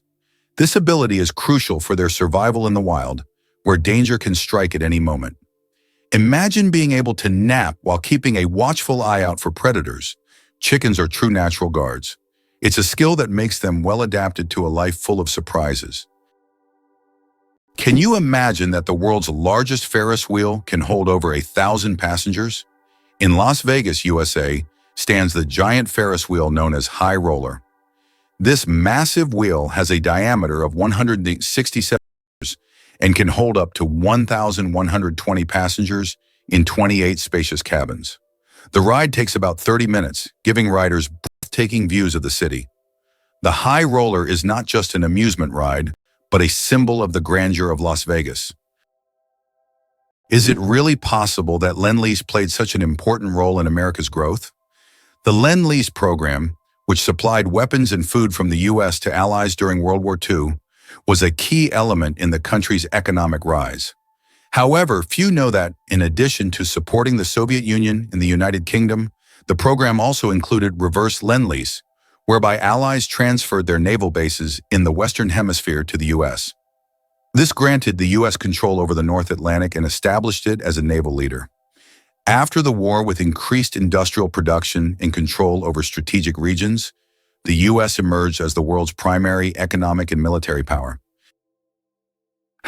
This ability is crucial for their survival in the wild, where danger can strike at any moment. Imagine being able to nap while keeping a watchful eye out for predators. Chickens are true natural guards. It's a skill that makes them well adapted to a life full of surprises. Can you imagine that the world's largest Ferris wheel can hold over 1,000 passengers? In Las Vegas, USA, stands the giant Ferris wheel known as High Roller. This massive wheel has a diameter of 167 meters and can hold up to 1,120 passengers in 28 spacious cabins. The ride takes about 30 minutes, giving riders breathtaking views of the city. The High Roller is not just an amusement ride, but a symbol of the grandeur of Las Vegas. Is it really possible that Lend-Lease played such an important role in America's growth? The Lend-Lease program, which supplied weapons and food from the U.S. to allies during World War II, was a key element in the country's economic rise. However, few know that, in addition to supporting the Soviet Union and the United Kingdom, the program also included reverse Lend-Lease, whereby allies transferred their naval bases in the Western Hemisphere to the U.S. This granted the U.S. control over the North Atlantic and established it as a naval leader. After the war, with increased industrial production and control over strategic regions, the U.S. emerged as the world's primary economic and military power.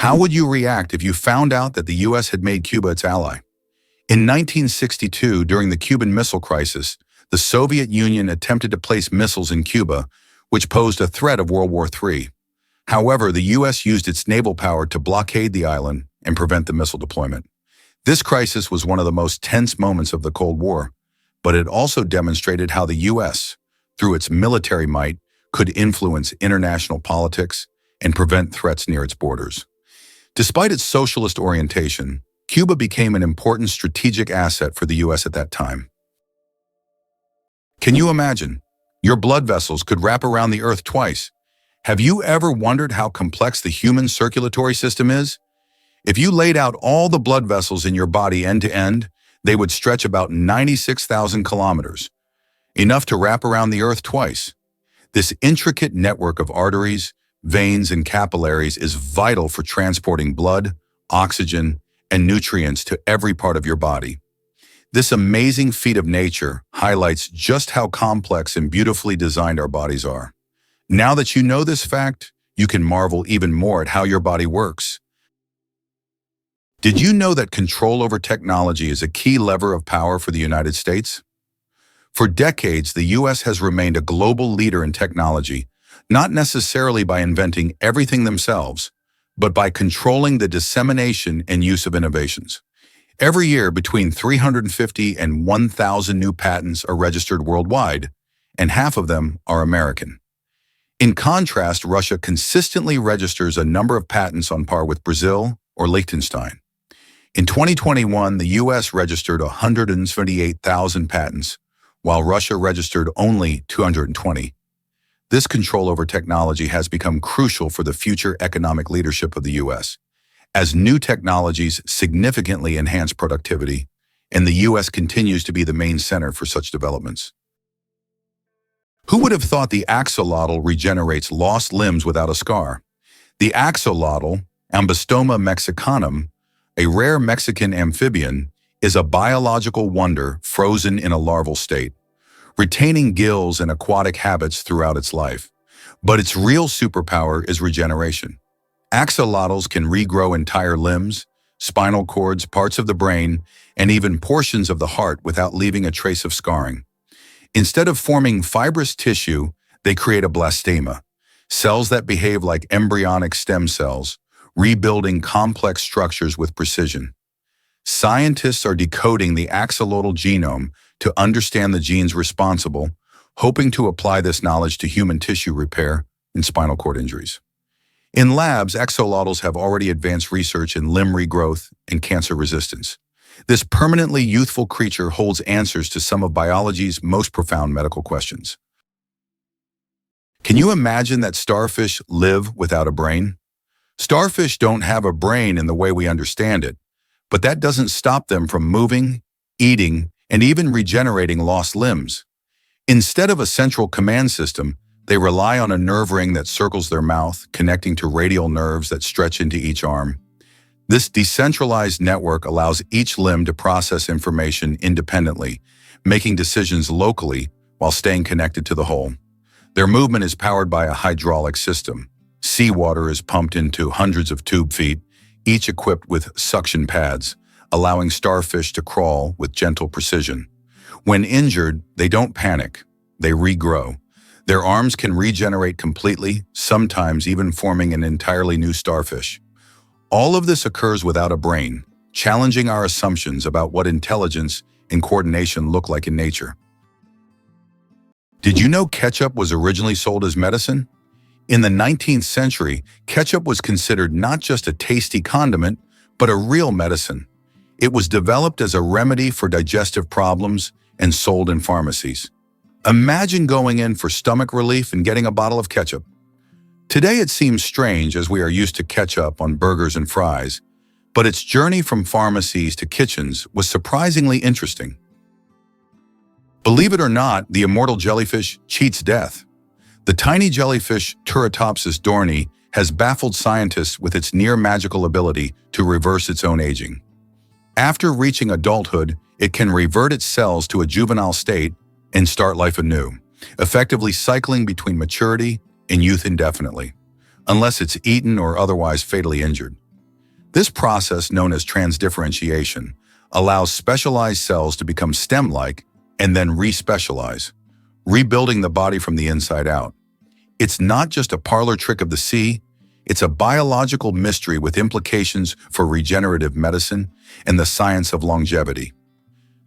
How would you react if you found out that the U.S. had made Cuba its ally? In 1962, during the Cuban Missile Crisis, the Soviet Union attempted to place missiles in Cuba, which posed a threat of World War III. However, the U.S. used its naval power to blockade the island and prevent the missile deployment. This crisis was one of the most tense moments of the Cold War, but it also demonstrated how the U.S., through its military might, could influence international politics and prevent threats near its borders. Despite its socialist orientation, Cuba became an important strategic asset for the U.S. at that time. Can you imagine? Your blood vessels could wrap around the Earth twice. Have you ever wondered how complex the human circulatory system is? If you laid out all the blood vessels in your body end to end, they would stretch about 96,000 kilometers, enough to wrap around the Earth twice. This intricate network of arteries, veins, and capillaries is vital for transporting blood, oxygen, and nutrients to every part of your body. This amazing feat of nature highlights just how complex and beautifully designed our bodies are. Now that you know this fact, you can marvel even more at how your body works. Did you know that control over technology is a key lever of power for the United States? For decades, the U.S. has remained a global leader in technology, not necessarily by inventing everything themselves, but by controlling the dissemination and use of innovations. Every year, between 350 and 1,000 new patents are registered worldwide, and half of them are American. In contrast, Russia consistently registers a number of patents on par with Brazil or Liechtenstein. In 2021, the U.S. registered 178,000 patents, while Russia registered only 220. This control over technology has become crucial for the future economic leadership of the U.S., as new technologies significantly enhance productivity, and the U.S. continues to be the main center for such developments. Who would have thought the axolotl regenerates lost limbs without a scar? The axolotl, Ambystoma mexicanum, a rare Mexican amphibian, is a biological wonder frozen in a larval state, retaining gills and aquatic habits throughout its life. But its real superpower is regeneration. Axolotls can regrow entire limbs, spinal cords, parts of the brain, and even portions of the heart without leaving a trace of scarring. Instead of forming fibrous tissue, they create a blastema, cells that behave like embryonic stem cells, rebuilding complex structures with precision. Scientists are decoding the axolotl genome to understand the genes responsible, hoping to apply this knowledge to human tissue repair and spinal cord injuries. In labs, axolotls have already advanced research in limb regrowth and cancer resistance. This permanently youthful creature holds answers to some of biology's most profound medical questions. Can you imagine that starfish live without a brain? Starfish don't have a brain in the way we understand it, but that doesn't stop them from moving, eating, and even regenerating lost limbs. Instead of a central command system, they rely on a nerve ring that circles their mouth, connecting to radial nerves that stretch into each arm. This decentralized network allows each limb to process information independently, making decisions locally while staying connected to the whole. Their movement is powered by a hydraulic system. Seawater is pumped into hundreds of tube feet, each equipped with suction pads, allowing starfish to crawl with gentle precision. When injured, they don't panic, they regrow. Their arms can regenerate completely, sometimes even forming an entirely new starfish. All of this occurs without a brain, challenging our assumptions about what intelligence and coordination look like in nature. Did you know ketchup was originally sold as medicine? In the 19th century, ketchup was considered not just a tasty condiment, but a real medicine. It was developed as a remedy for digestive problems and sold in pharmacies. Imagine going in for stomach relief and getting a bottle of ketchup. Today it seems strange as we are used to ketchup on burgers and fries, But its journey from pharmacies to kitchens was surprisingly interesting. Believe it or not, the immortal jellyfish cheats death. The tiny jellyfish Turritopsis dohrnii has baffled scientists with its near-magical ability to reverse its own aging. After reaching adulthood, it can revert its cells to a juvenile state and start life anew, effectively cycling between maturity and youth indefinitely, unless it's eaten or otherwise fatally injured. This process, known as transdifferentiation, allows specialized cells to become stem-like and then respecialize, rebuilding the body from the inside out. It's not just a parlor trick of the sea, it's a biological mystery with implications for regenerative medicine and the science of longevity.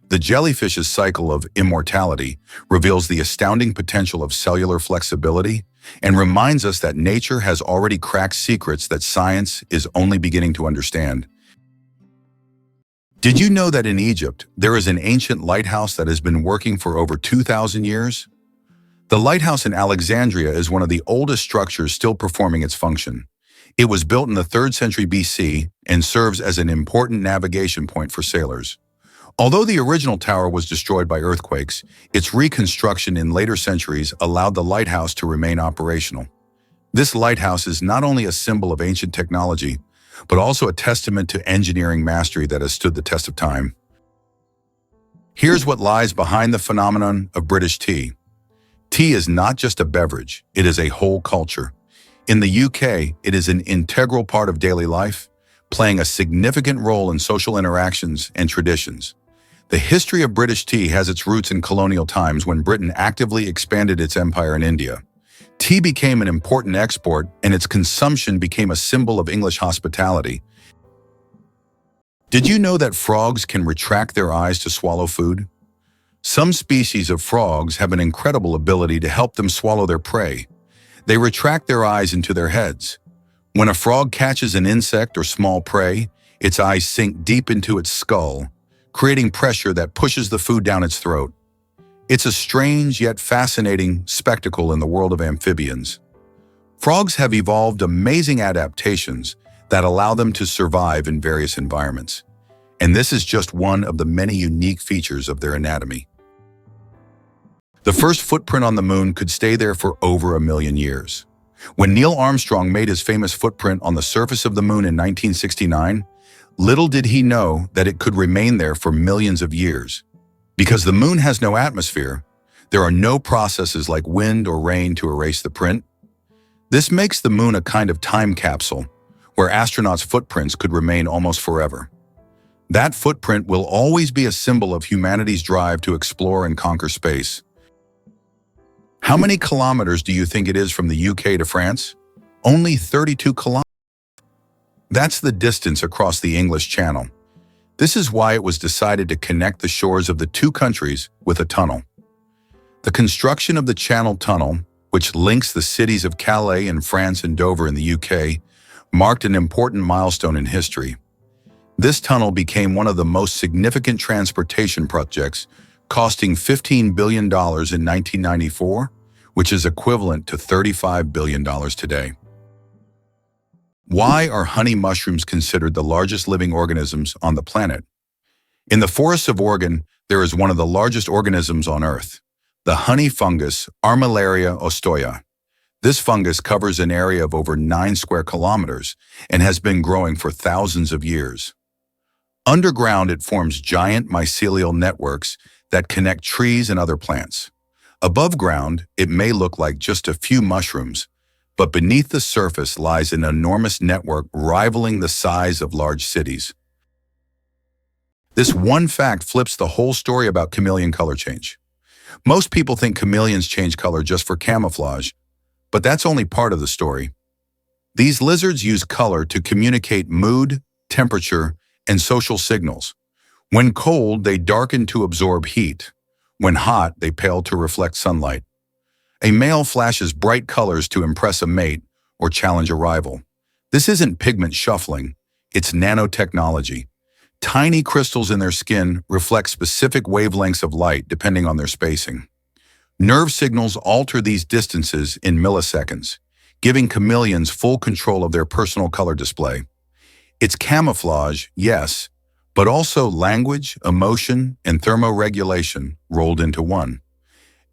The jellyfish's cycle of immortality reveals the astounding potential of cellular flexibility and reminds us that nature has already cracked secrets that science is only beginning to understand. Did you know that in Egypt, there is an ancient lighthouse that has been working for over 2,000 years? The lighthouse in Alexandria is one of the oldest structures still performing its function. It was built in the 3rd century BC and serves as an important navigation point for sailors. Although the original tower was destroyed by earthquakes, its reconstruction in later centuries allowed the lighthouse to remain operational. This lighthouse is not only a symbol of ancient technology, but also a testament to engineering mastery that has stood the test of time. Here's what lies behind the phenomenon of British tea. Tea is not just a beverage, it is a whole culture. In the UK, it is an integral part of daily life, playing a significant role in social interactions and traditions. The history of British tea has its roots in colonial times when Britain actively expanded its empire in India. Tea became an important export, and its consumption became a symbol of English hospitality. Did you know that frogs can retract their eyes to swallow food? Some species of frogs have an incredible ability to help them swallow their prey. They retract their eyes into their heads. When a frog catches an insect or small prey, its eyes sink deep into its skull, creating pressure that pushes the food down its throat. It's a strange yet fascinating spectacle in the world of amphibians. Frogs have evolved amazing adaptations that allow them to survive in various environments. And this is just one of the many unique features of their anatomy. The first footprint on the moon could stay there for over 1 million years. When Neil Armstrong made his famous footprint on the surface of the moon in 1969, little did he know that it could remain there for millions of years. Because the moon has no atmosphere, there are no processes like wind or rain to erase the print. This makes the moon a kind of time capsule, where astronauts' footprints could remain almost forever. That footprint will always be a symbol of humanity's drive to explore and conquer space. How many kilometers do you think it is from the UK to France? Only 32 kilometers. That's the distance across the English Channel. This is why it was decided to connect the shores of the two countries with a tunnel. The construction of the Channel Tunnel, which links the cities of Calais in France and Dover in the UK, marked an important milestone in history. This tunnel became one of the most significant transportation projects, costing $15 billion in 1994, which is equivalent to $35 billion today. Why are honey mushrooms considered the largest living organisms on the planet? In the forests of Oregon, there is one of the largest organisms on Earth, the honey fungus Armillaria ostoya. This fungus covers an area of over 9 square kilometers and has been growing for thousands of years. Underground, it forms giant mycelial networks that connect trees and other plants. Above ground, it may look like just a few mushrooms, but beneath the surface lies an enormous network rivaling the size of large cities. This one fact flips the whole story about chameleon color change. Most people think chameleons change color just for camouflage, but that's only part of the story. These lizards use color to communicate mood, temperature, and social signals. When cold, they darken to absorb heat. When hot, they pale to reflect sunlight. A male flashes bright colors to impress a mate or challenge a rival. This isn't pigment shuffling, it's nanotechnology. Tiny crystals in their skin reflect specific wavelengths of light depending on their spacing. Nerve signals alter these distances in milliseconds, giving chameleons full control of their personal color display. It's camouflage, yes, but also language, emotion, and thermoregulation rolled into one.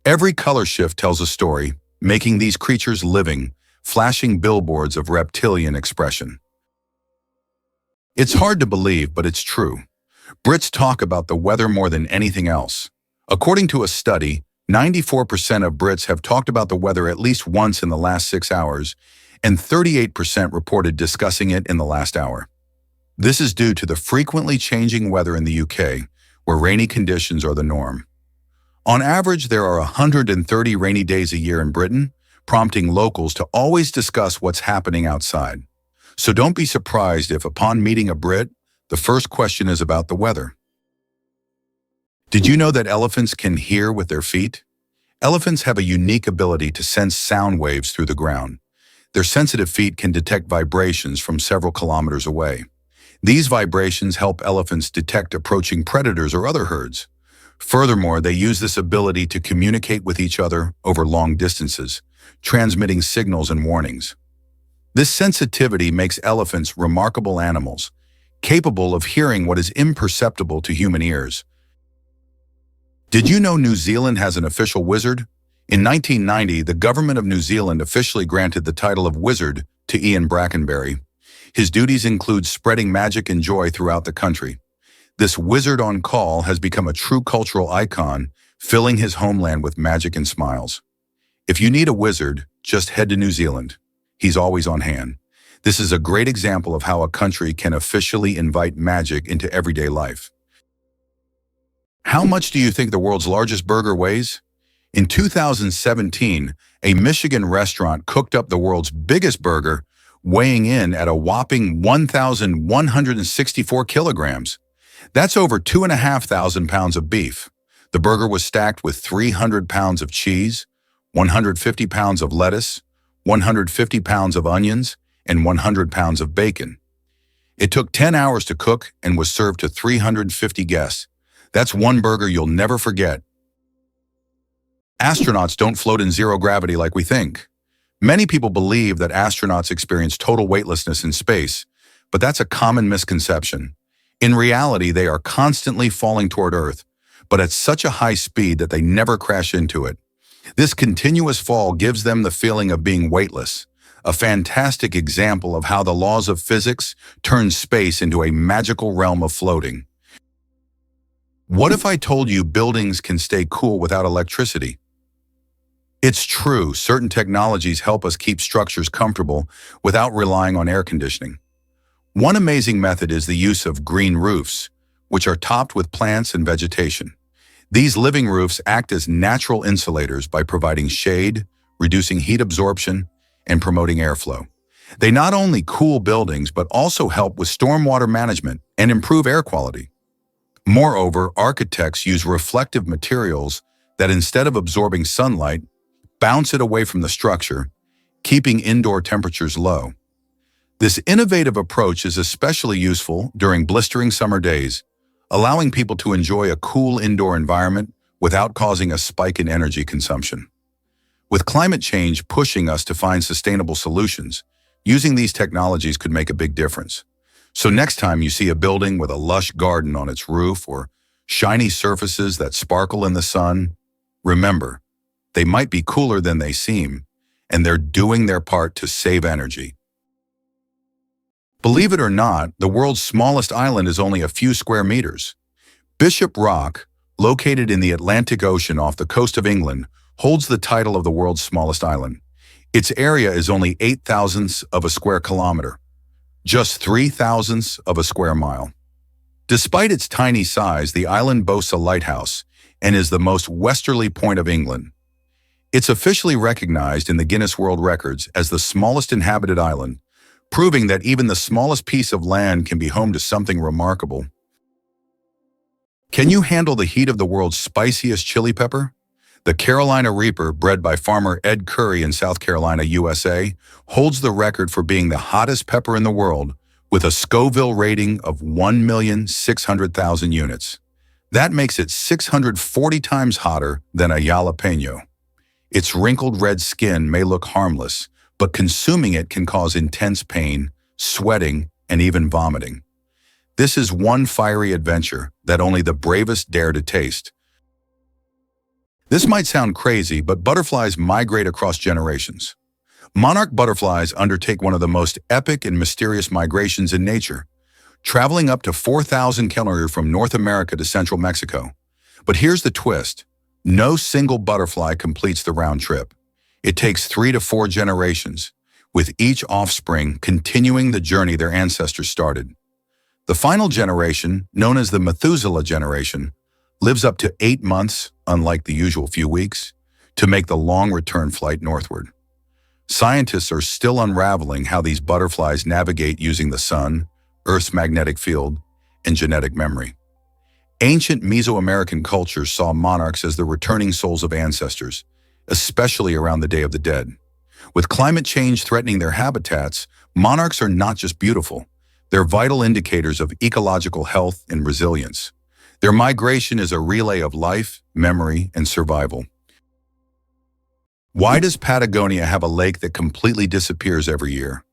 Every color shift tells a story, making these creatures living, flashing billboards of reptilian expression. It's hard to believe, but it's true. Brits talk about the weather more than anything else. According to a study, 94% of Brits have talked about the weather at least once in the last 6 hours, and 38% reported discussing it in the last hour. This is due to the frequently changing weather in the UK, where rainy conditions are the norm. On average, there are 130 rainy days a year in Britain, prompting locals to always discuss what's happening outside. So don't be surprised if, upon meeting a Brit, the first question is about the weather. Did you know that elephants can hear with their feet? Elephants have a unique ability to sense sound waves through the ground. Their sensitive feet can detect vibrations from several kilometers away. These vibrations help elephants detect approaching predators or other herds. Furthermore, they use this ability to communicate with each other over long distances, transmitting signals and warnings. This sensitivity makes elephants remarkable animals, capable of hearing what is imperceptible to human ears. Did you know New Zealand has an official wizard? In 1990, the government of New Zealand officially granted the title of wizard to Ian Brackenbury. His duties include spreading magic and joy throughout the country. This wizard on call has become a true cultural icon, filling his homeland with magic and smiles. If you need a wizard, just head to New Zealand. He's always on hand. This is a great example of how a country can officially invite magic into everyday life. How much do you think the world's largest burger weighs? In 2017, a Michigan restaurant cooked up the world's biggest burger, weighing in at a whopping 1,164 kilograms. That's over 2,500 pounds of beef. The burger was stacked with 300 pounds of cheese, 150 pounds of lettuce, 150 pounds of onions, and 100 pounds of bacon. It took 10 hours to cook and was served to 350 guests. That's one burger you'll never forget. Astronauts don't float in zero gravity like we think. Many people believe that astronauts experience total weightlessness in space, but that's a common misconception. In reality, they are constantly falling toward Earth, but at such a high speed that they never crash into it. This continuous fall gives them the feeling of being weightless, a fantastic example of how the laws of physics turn space into a magical realm of floating. What if I told you buildings can stay cool without electricity? It's true, certain technologies help us keep structures comfortable without relying on air conditioning. One amazing method is the use of green roofs, which are topped with plants and vegetation. These living roofs act as natural insulators by providing shade, reducing heat absorption, and promoting airflow. They not only cool buildings, but also help with stormwater management and improve air quality. Moreover, architects use reflective materials that, instead of absorbing sunlight, bounce it away from the structure, keeping indoor temperatures low. This innovative approach is especially useful during blistering summer days, allowing people to enjoy a cool indoor environment without causing a spike in energy consumption. With climate change pushing us to find sustainable solutions, using these technologies could make a big difference. So next time you see a building with a lush garden on its roof or shiny surfaces that sparkle in the sun, remember, they might be cooler than they seem, and they're doing their part to save energy. Believe it or not, the world's smallest island is only a few square meters. Bishop Rock, located in the Atlantic Ocean off the coast of England, holds the title of the world's smallest island. Its area is only 8/1000ths of a square kilometer, just 3/1000ths of a square mile. Despite its tiny size, the island boasts a lighthouse and is the most westerly point of England. It's officially recognized in the Guinness World Records as the smallest inhabited island, proving that even the smallest piece of land can be home to something remarkable. Can you handle the heat of the world's spiciest chili pepper? The Carolina Reaper, bred by farmer Ed Curry in South Carolina, USA, holds the record for being the hottest pepper in the world with a Scoville rating of 1,600,000 units. That makes it 640 times hotter than a jalapeno. Its wrinkled red skin may look harmless, but consuming it can cause intense pain, sweating, and even vomiting. This is one fiery adventure that only the bravest dare to taste. This might sound crazy, but butterflies migrate across generations. Monarch butterflies undertake one of the most epic and mysterious migrations in nature, traveling up to 4,000 kilometers from North America to central Mexico. But here's the twist. No single butterfly completes the round trip. It takes 3 to 4 generations, with each offspring continuing the journey their ancestors started. The final generation, known as the Methuselah generation, lives up to 8 months, unlike the usual few weeks, to make the long return flight northward. Scientists are still unraveling how these butterflies navigate using the sun, Earth's magnetic field, and genetic memory. Ancient Mesoamerican cultures saw monarchs as the returning souls of ancestors, especially around the Day of the Dead. With climate change threatening their habitats, monarchs are not just beautiful. They're vital indicators of ecological health and resilience. Their migration is a relay of life, memory, and survival. Why does Patagonia have a lake that completely disappears every year?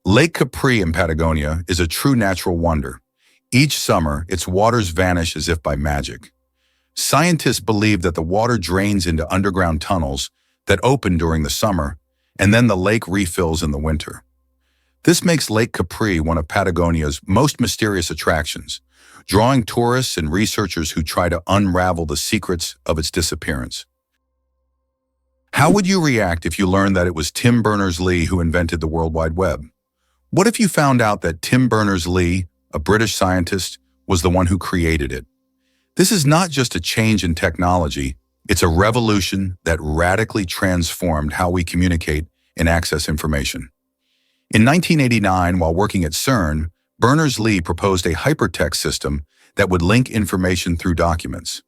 Lake Capri in Patagonia is a true natural wonder. Each summer, its waters vanish as if by magic. Scientists believe that the water drains into underground tunnels that open during the summer, and then the lake refills in the winter. This makes Lake Capri one of Patagonia's most mysterious attractions, drawing tourists and researchers who try to unravel the secrets of its disappearance. How would you react if you learned that it was Tim Berners-Lee who invented the World Wide Web? What if you found out that Tim Berners-Lee, a British scientist, was the one who created it? This is not just a change in technology, it's a revolution that radically transformed how we communicate and access information. In 1989, while working at CERN, Berners-Lee proposed a hypertext system that would link information through documents.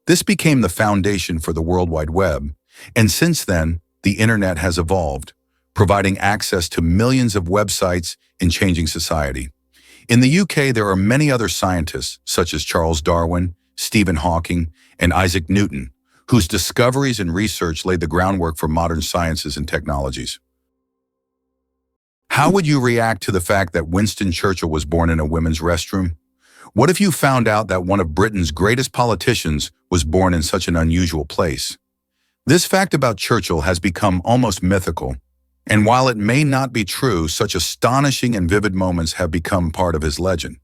This became the foundation for the World Wide Web, and since then, the internet has evolved, providing access to millions of websites and changing society. In the UK, there are many other scientists, such as Charles Darwin, Stephen Hawking, and Isaac Newton, whose discoveries and research laid the groundwork for modern sciences and technologies. How would you react to the fact that Winston Churchill was born in a women's restroom? What if you found out that one of Britain's greatest politicians was born in such an unusual place? This fact about Churchill has become almost mythical, and while it may not be true, such astonishing and vivid moments have become part of his legend.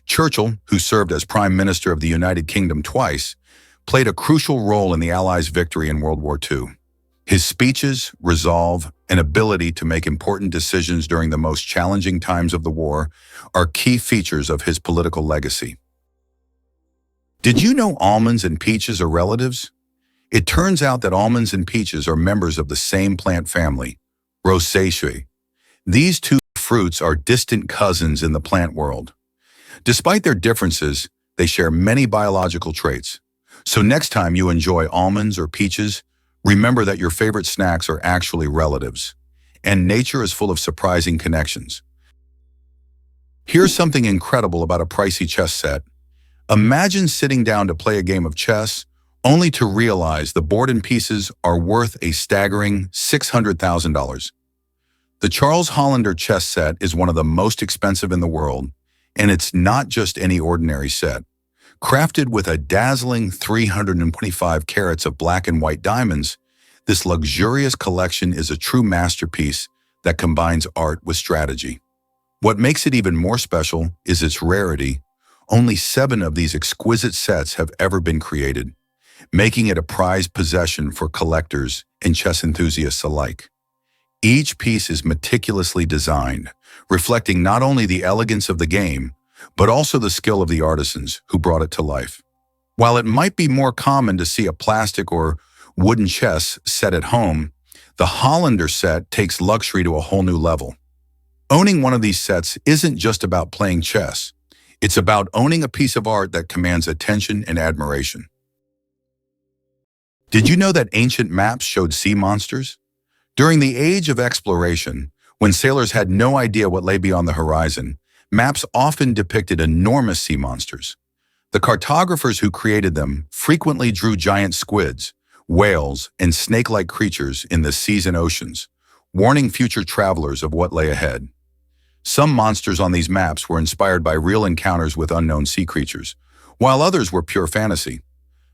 Churchill, who served as Prime Minister of the United Kingdom twice, played a crucial role in the Allies' victory in World War II. His speeches, resolve, and ability to make important decisions during the most challenging times of the war are key features of his political legacy. Did you know almonds and peaches are relatives? It turns out that almonds and peaches are members of the same plant family, Rosaceae. These two fruits are distant cousins in the plant world. Despite their differences, they share many biological traits. So next time you enjoy almonds or peaches, remember that your favorite snacks are actually relatives, and nature is full of surprising connections. Here's something incredible about a pricey chess set. Imagine sitting down to play a game of chess, only to realize the board and pieces are worth a staggering $600,000. The Charles Hollander chess set is one of the most expensive in the world, and it's not just any ordinary set. Crafted with a dazzling 325 carats of black and white diamonds, this luxurious collection is a true masterpiece that combines art with strategy. What makes it even more special is its rarity. Only 7 of these exquisite sets have ever been created, making it a prized possession for collectors and chess enthusiasts alike. Each piece is meticulously designed, reflecting not only the elegance of the game, but also the skill of the artisans who brought it to life. While it might be more common to see a plastic or wooden chess set at home, the Hollander set takes luxury to a whole new level. Owning one of these sets isn't just about playing chess. It's about owning a piece of art that commands attention and admiration. Did you know that ancient maps showed sea monsters? During the age of exploration, when sailors had no idea what lay beyond the horizon, maps often depicted enormous sea monsters. The cartographers who created them frequently drew giant squids, whales, and snake-like creatures in the seas and oceans, warning future travelers of what lay ahead. Some monsters on these maps were inspired by real encounters with unknown sea creatures, while others were pure fantasy.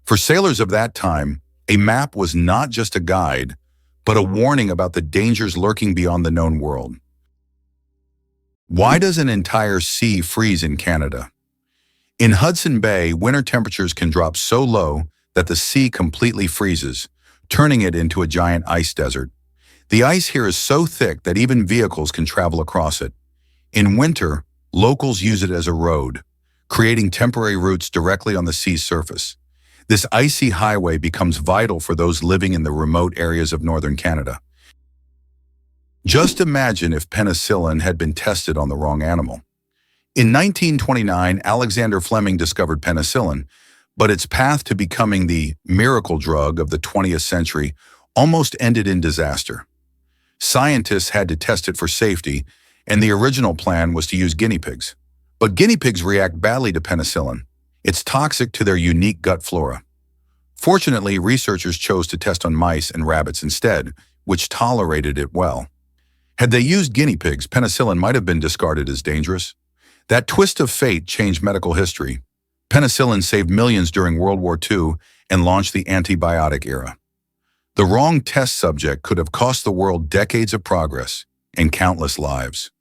For sailors of that time, a map was not just a guide, but a warning about the dangers lurking beyond the known world. Why does an entire sea freeze in Canada? In Hudson Bay, winter temperatures can drop so low that the sea completely freezes, turning it into a giant ice desert. The ice here is so thick that even vehicles can travel across it. In winter, locals use it as a road, creating temporary routes directly on the sea's surface. This icy highway becomes vital for those living in the remote areas of northern Canada. Just imagine if penicillin had been tested on the wrong animal. In 1929, Alexander Fleming discovered penicillin, but its path to becoming the miracle drug of the 20th century almost ended in disaster. Scientists had to test it for safety, and the original plan was to use guinea pigs. But guinea pigs react badly to penicillin. It's toxic to their unique gut flora. Fortunately, researchers chose to test on mice and rabbits instead, which tolerated it well. Had they used guinea pigs, penicillin might have been discarded as dangerous. That twist of fate changed medical history. Penicillin saved millions during World War II and launched the antibiotic era. The wrong test subject could have cost the world decades of progress and countless lives.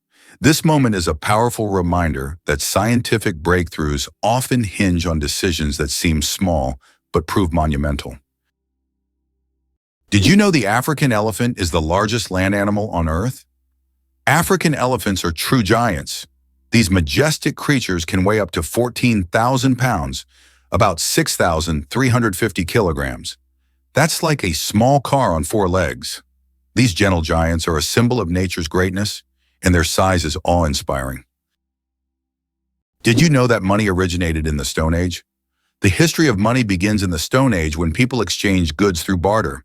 This moment is a powerful reminder that scientific breakthroughs often hinge on decisions that seem small but prove monumental. Did you know the African elephant is the largest land animal on Earth? African elephants are true giants. These majestic creatures can weigh up to 14,000 pounds, about 6,350 kilograms. That's like a small car on 4 legs. These gentle giants are a symbol of nature's greatness, and their size is awe-inspiring. Did you know that money originated in the Stone Age? The history of money begins in the Stone Age when people exchanged goods through barter.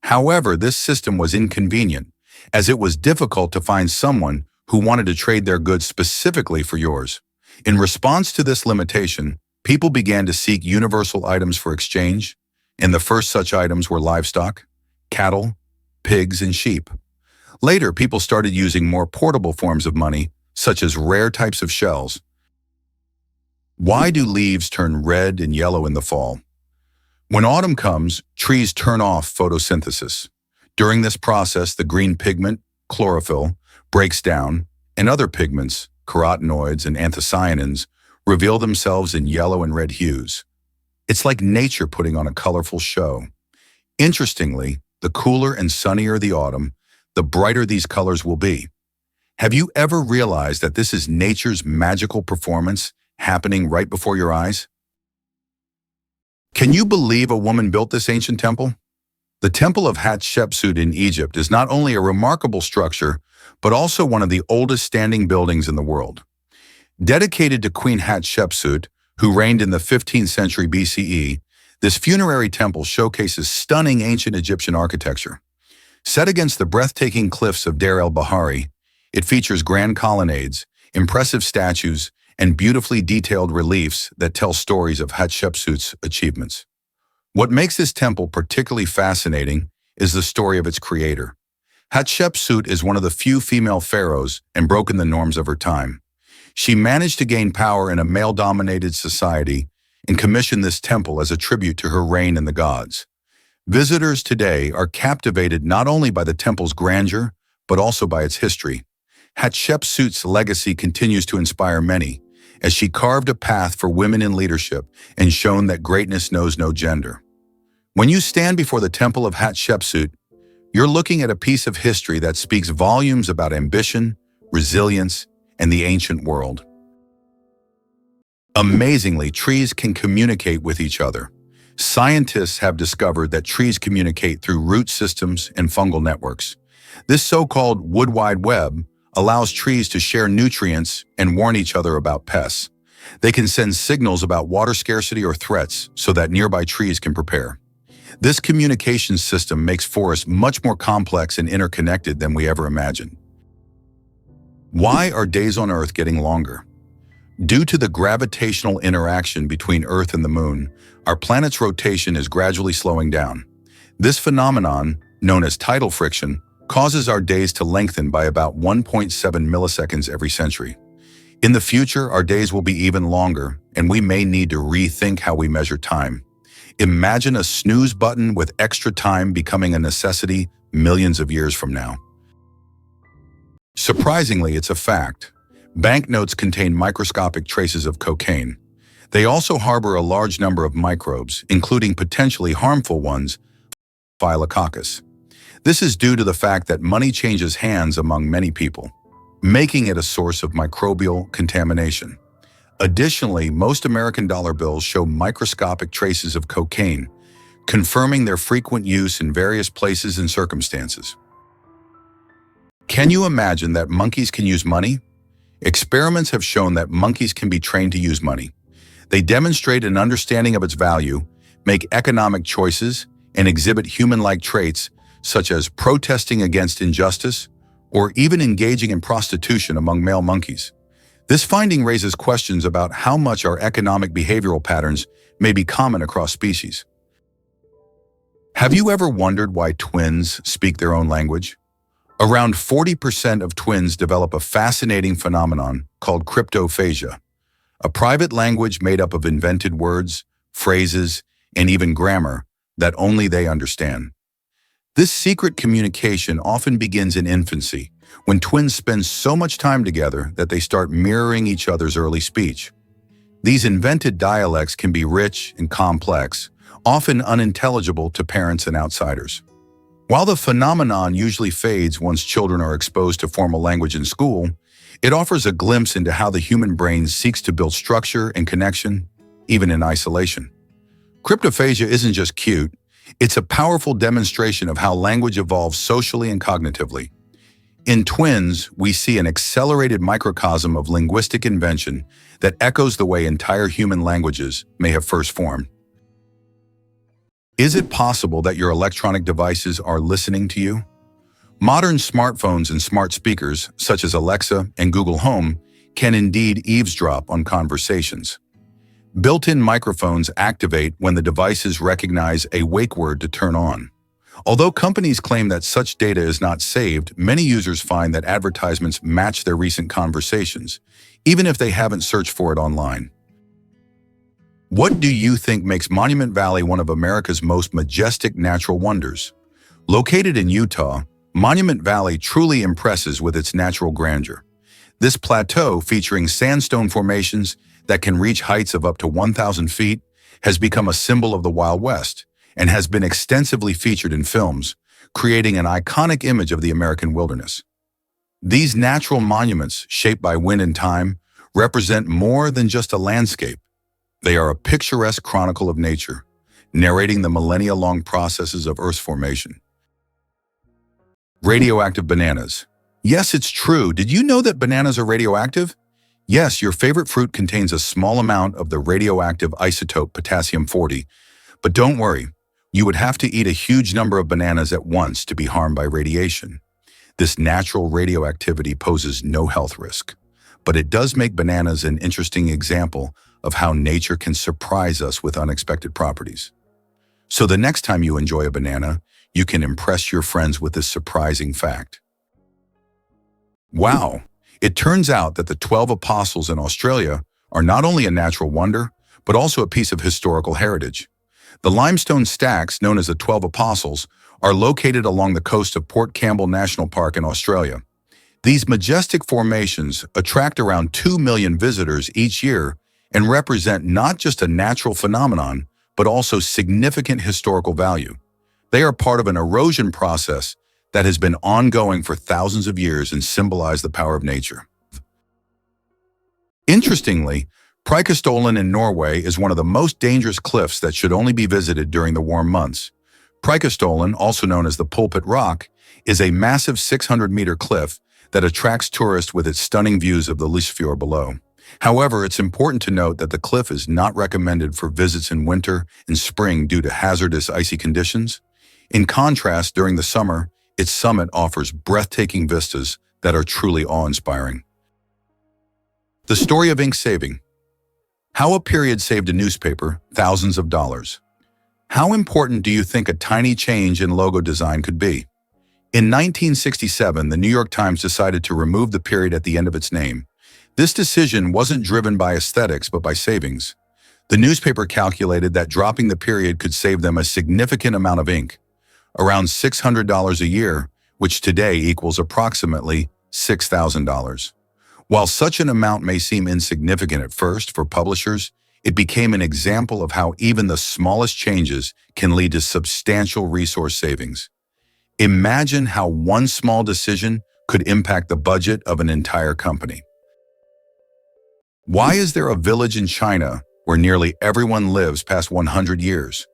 However, this system was inconvenient, as it was difficult to find someone who wanted to trade their goods specifically for yours. In response to this limitation, people began to seek universal items for exchange, and the first such items were livestock, cattle, pigs, and sheep. Later, people started using more portable forms of money, such as rare types of shells. Why do leaves turn red and yellow in the fall? When autumn comes, trees turn off photosynthesis. During this process, the green pigment, chlorophyll, breaks down, and other pigments, carotenoids and anthocyanins, reveal themselves in yellow and red hues. It's like nature putting on a colorful show. Interestingly, the cooler and sunnier the autumn, the brighter these colors will be. Have you ever realized that this is nature's magical performance happening right before your eyes? Can you believe a woman built this ancient temple? The Temple of Hatshepsut in Egypt is not only a remarkable structure, but also one of the oldest standing buildings in the world. Dedicated to Queen Hatshepsut, who reigned in the 15th century BCE, this funerary temple showcases stunning ancient Egyptian architecture. Set against the breathtaking cliffs of Deir el-Bahari, it features grand colonnades, impressive statues, and beautifully detailed reliefs that tell stories of Hatshepsut's achievements. What makes this temple particularly fascinating is the story of its creator. Hatshepsut is one of the few female pharaohs and broken the norms of her time. She managed to gain power in a male-dominated society and commissioned this temple as a tribute to her reign in the gods. Visitors today are captivated not only by the temple's grandeur, but also by its history. Hatshepsut's legacy continues to inspire many, as she carved a path for women in leadership and shown that greatness knows no gender. When you stand before the Temple of Hatshepsut, you're looking at a piece of history that speaks volumes about ambition, resilience, and the ancient world. Amazingly, trees can communicate with each other. Scientists have discovered that trees communicate through root systems and fungal networks. This so-called wood wide web allows trees to share nutrients and warn each other about pests. They can send signals about water scarcity or threats so that nearby trees can prepare. This communication system makes forests much more complex and interconnected than we ever imagined. Why are days on Earth getting longer? Due to the gravitational interaction between Earth and the Moon, our planet's rotation is gradually slowing down. This phenomenon, known as tidal friction, causes our days to lengthen by about 1.7 milliseconds every century. In the future, our days will be even longer, and we may need to rethink how we measure time. Imagine a snooze button with extra time becoming a necessity millions of years from now. Surprisingly, it's a fact. Banknotes contain microscopic traces of cocaine. They also harbor a large number of microbes, including potentially harmful ones, Staphylococcus. This is due to the fact that money changes hands among many people, making it a source of microbial contamination. Additionally, most American dollar bills show microscopic traces of cocaine, confirming their frequent use in various places and circumstances. Can you imagine that monkeys can use money? Experiments have shown that monkeys can be trained to use money. They demonstrate an understanding of its value, make economic choices, and exhibit human-like traits such as protesting against injustice or even engaging in prostitution among male monkeys. This finding raises questions about how much our economic behavioral patterns may be common across species. Have you ever wondered why twins speak their own language? Around 40% of twins develop a fascinating phenomenon called cryptophagia, a private language made up of invented words, phrases, and even grammar that only they understand. This secret communication often begins in infancy, when twins spend so much time together that they start mirroring each other's early speech. These invented dialects can be rich and complex, often unintelligible to parents and outsiders. While the phenomenon usually fades once children are exposed to formal language in school, it offers a glimpse into how the human brain seeks to build structure and connection, even in isolation. Cryptophagia isn't just cute, it's a powerful demonstration of how language evolves socially and cognitively. In twins, we see an accelerated microcosm of linguistic invention that echoes the way entire human languages may have first formed. Is it possible that your electronic devices are listening to you? Modern smartphones and smart speakers, such as Alexa and Google Home, can indeed eavesdrop on conversations. Built-in microphones activate when the devices recognize a wake word to turn on. Although companies claim that such data is not saved, many users find that advertisements match their recent conversations, even if they haven't searched for it online. What do you think makes Monument Valley one of America's most majestic natural wonders? Located in Utah, Monument Valley truly impresses with its natural grandeur. This plateau, featuring sandstone formations that can reach heights of up to 1,000 feet, has become a symbol of the Wild West and has been extensively featured in films, creating an iconic image of the American wilderness. These natural monuments, shaped by wind and time, represent more than just a landscape. They are a picturesque chronicle of nature, narrating the millennia-long processes of Earth's formation. Radioactive bananas. Yes, it's true. Did you know that bananas are radioactive? Yes, your favorite fruit contains a small amount of the radioactive isotope potassium-40, but don't worry, you would have to eat a huge number of bananas at once to be harmed by radiation. This natural radioactivity poses no health risk, but it does make bananas an interesting example of how nature can surprise us with unexpected properties. So the next time you enjoy a banana, you can impress your friends with this surprising fact. Wow! It turns out that the 12 Apostles in Australia are not only a natural wonder, but also a piece of historical heritage. The limestone stacks, known as the 12 Apostles, are located along the coast of Port Campbell National Park in Australia. These majestic formations attract around 2 million visitors each year and represent not just a natural phenomenon, but also significant historical value. They are part of an erosion process that has been ongoing for thousands of years and symbolize the power of nature. Interestingly, Preikestolen in Norway is one of the most dangerous cliffs that should only be visited during the warm months. Preikestolen, also known as the Pulpit Rock, is a massive 600-meter cliff that attracts tourists with its stunning views of the Lysefjord below. However, it's important to note that the cliff is not recommended for visits in winter and spring due to hazardous icy conditions. In contrast, during the summer, its summit offers breathtaking vistas that are truly awe-inspiring. The story of ink saving. How a period saved a newspaper thousands of dollars. How important do you think a tiny change in logo design could be? In 1967, the New York Times decided to remove the period at the end of its name. This decision wasn't driven by aesthetics, but by savings. The newspaper calculated that dropping the period could save them a significant amount of ink, around $600 a year, which today equals approximately $6,000. While such an amount may seem insignificant at first for publishers, it became an example of how even the smallest changes can lead to substantial resource savings. Imagine how one small decision could impact the budget of an entire company. Why is there a village in China where nearly everyone lives past 100 years?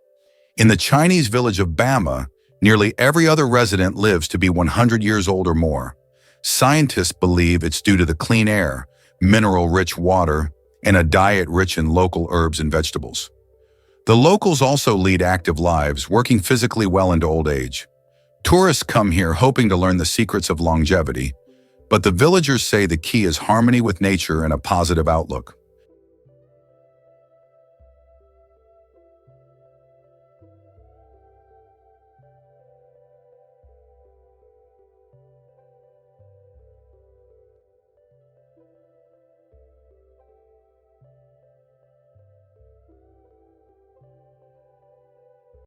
In the Chinese village of Bama, nearly every other resident lives to be 100 years old or more. Scientists believe it's due to the clean air, mineral-rich water, and a diet rich in local herbs and vegetables. The locals also lead active lives, working physically well into old age. Tourists come here hoping to learn the secrets of longevity, but the villagers say the key is harmony with nature and a positive outlook.